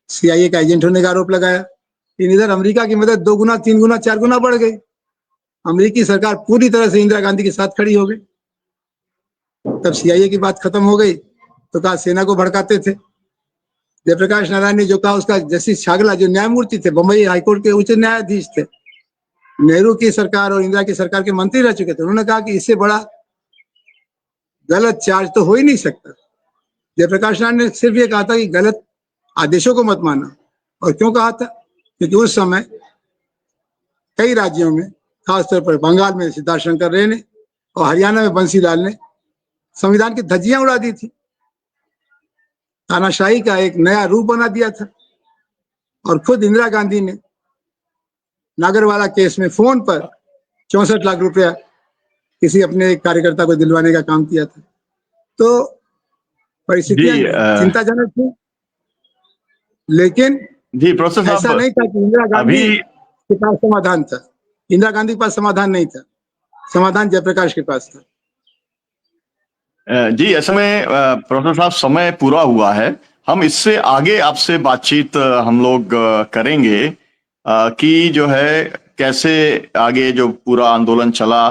CIA का एजेंट होने का आरोप लगाया। इधर अमेरिका की मदद 2 गुना, 3 गुना, 4 गुना बढ़ गई। अमेरिकी सरकार पूरी तरह से इंदिरा गांधी के साथ खड़ी हो गई। तब CIA की बात खत्म हो गई तो कहा सेना को भड़काते थे। जयप्रकाश नारायण ने जो कहा उसका जस्टिस छागला, जो न्यायमूर्ति थे, बंबई हाईकोर्ट के उच्च न्यायाधीश थे, नेहरू की सरकार और इंदिरा की सरकार के मंत्री रह चुके थे, उन्होंने कहा कि इससे बड़ा गलत चार्ज तो हो ही नहीं सकता। जयप्रकाश नारायण ने सिर्फ ये कहा था कि गलत आदेशों को मत मानना। और क्यों कहा था? क्योंकि उस समय कई राज्यों में, खासतौर पर बंगाल में सिद्धार्थ शंकर रे ने और हरियाणा में बंसीलाल ने संविधान की धज्जियां उड़ा दी थी, तानाशाही का एक नया रूप बना दिया था। और खुद इंदिरा गांधी ने नागरवाला केस में फोन पर 64 लाख रुपया किसी अपने एक कार्यकर्ता को दिलवाने का काम किया था। तो परिस्थितियां चिंताजनक थी, लेकिन जी प्रोफेसर ऐसा साहब, नहीं था कि इंदिरा गांधी अभी के पास समाधान था। इंदिरा गांधी के पास समाधान नहीं था, समाधान जयप्रकाश के पास था। जी ऐसे में प्रोफेसर साहब समय पूरा हुआ है। हम इससे आगे आपसे बातचीत हम लोग करेंगे कि जो है कैसे आगे जो पूरा आंदोलन चला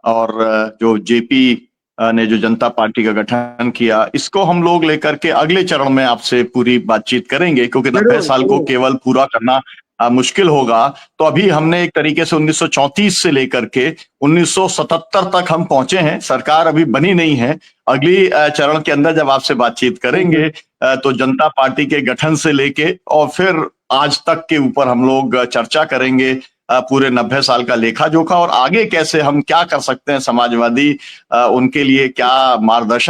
और जो जेपी ने जो जनता पार्टी का गठन किया, इसको हम लोग लेकर के अगले चरण में आपसे पूरी बातचीत करेंगे, क्योंकि 90 साल को केवल पूरा करना मुश्किल होगा। तो अभी हमने एक तरीके से 1934 से लेकर के 1977 तक हम पहुंचे हैं, सरकार अभी बनी नहीं है। अगली चरण के अंदर जब आपसे बातचीत करेंगे तो जनता पार्टी के गठन से लेके और फिर आज तक के ऊपर हम लोग चर्चा करेंगे, पूरे 90 साल का लेखा जोखा और आगे कैसे हम क्या कर सकते हैं, समाजवादी उनके लिए क्या मार्गदर्शन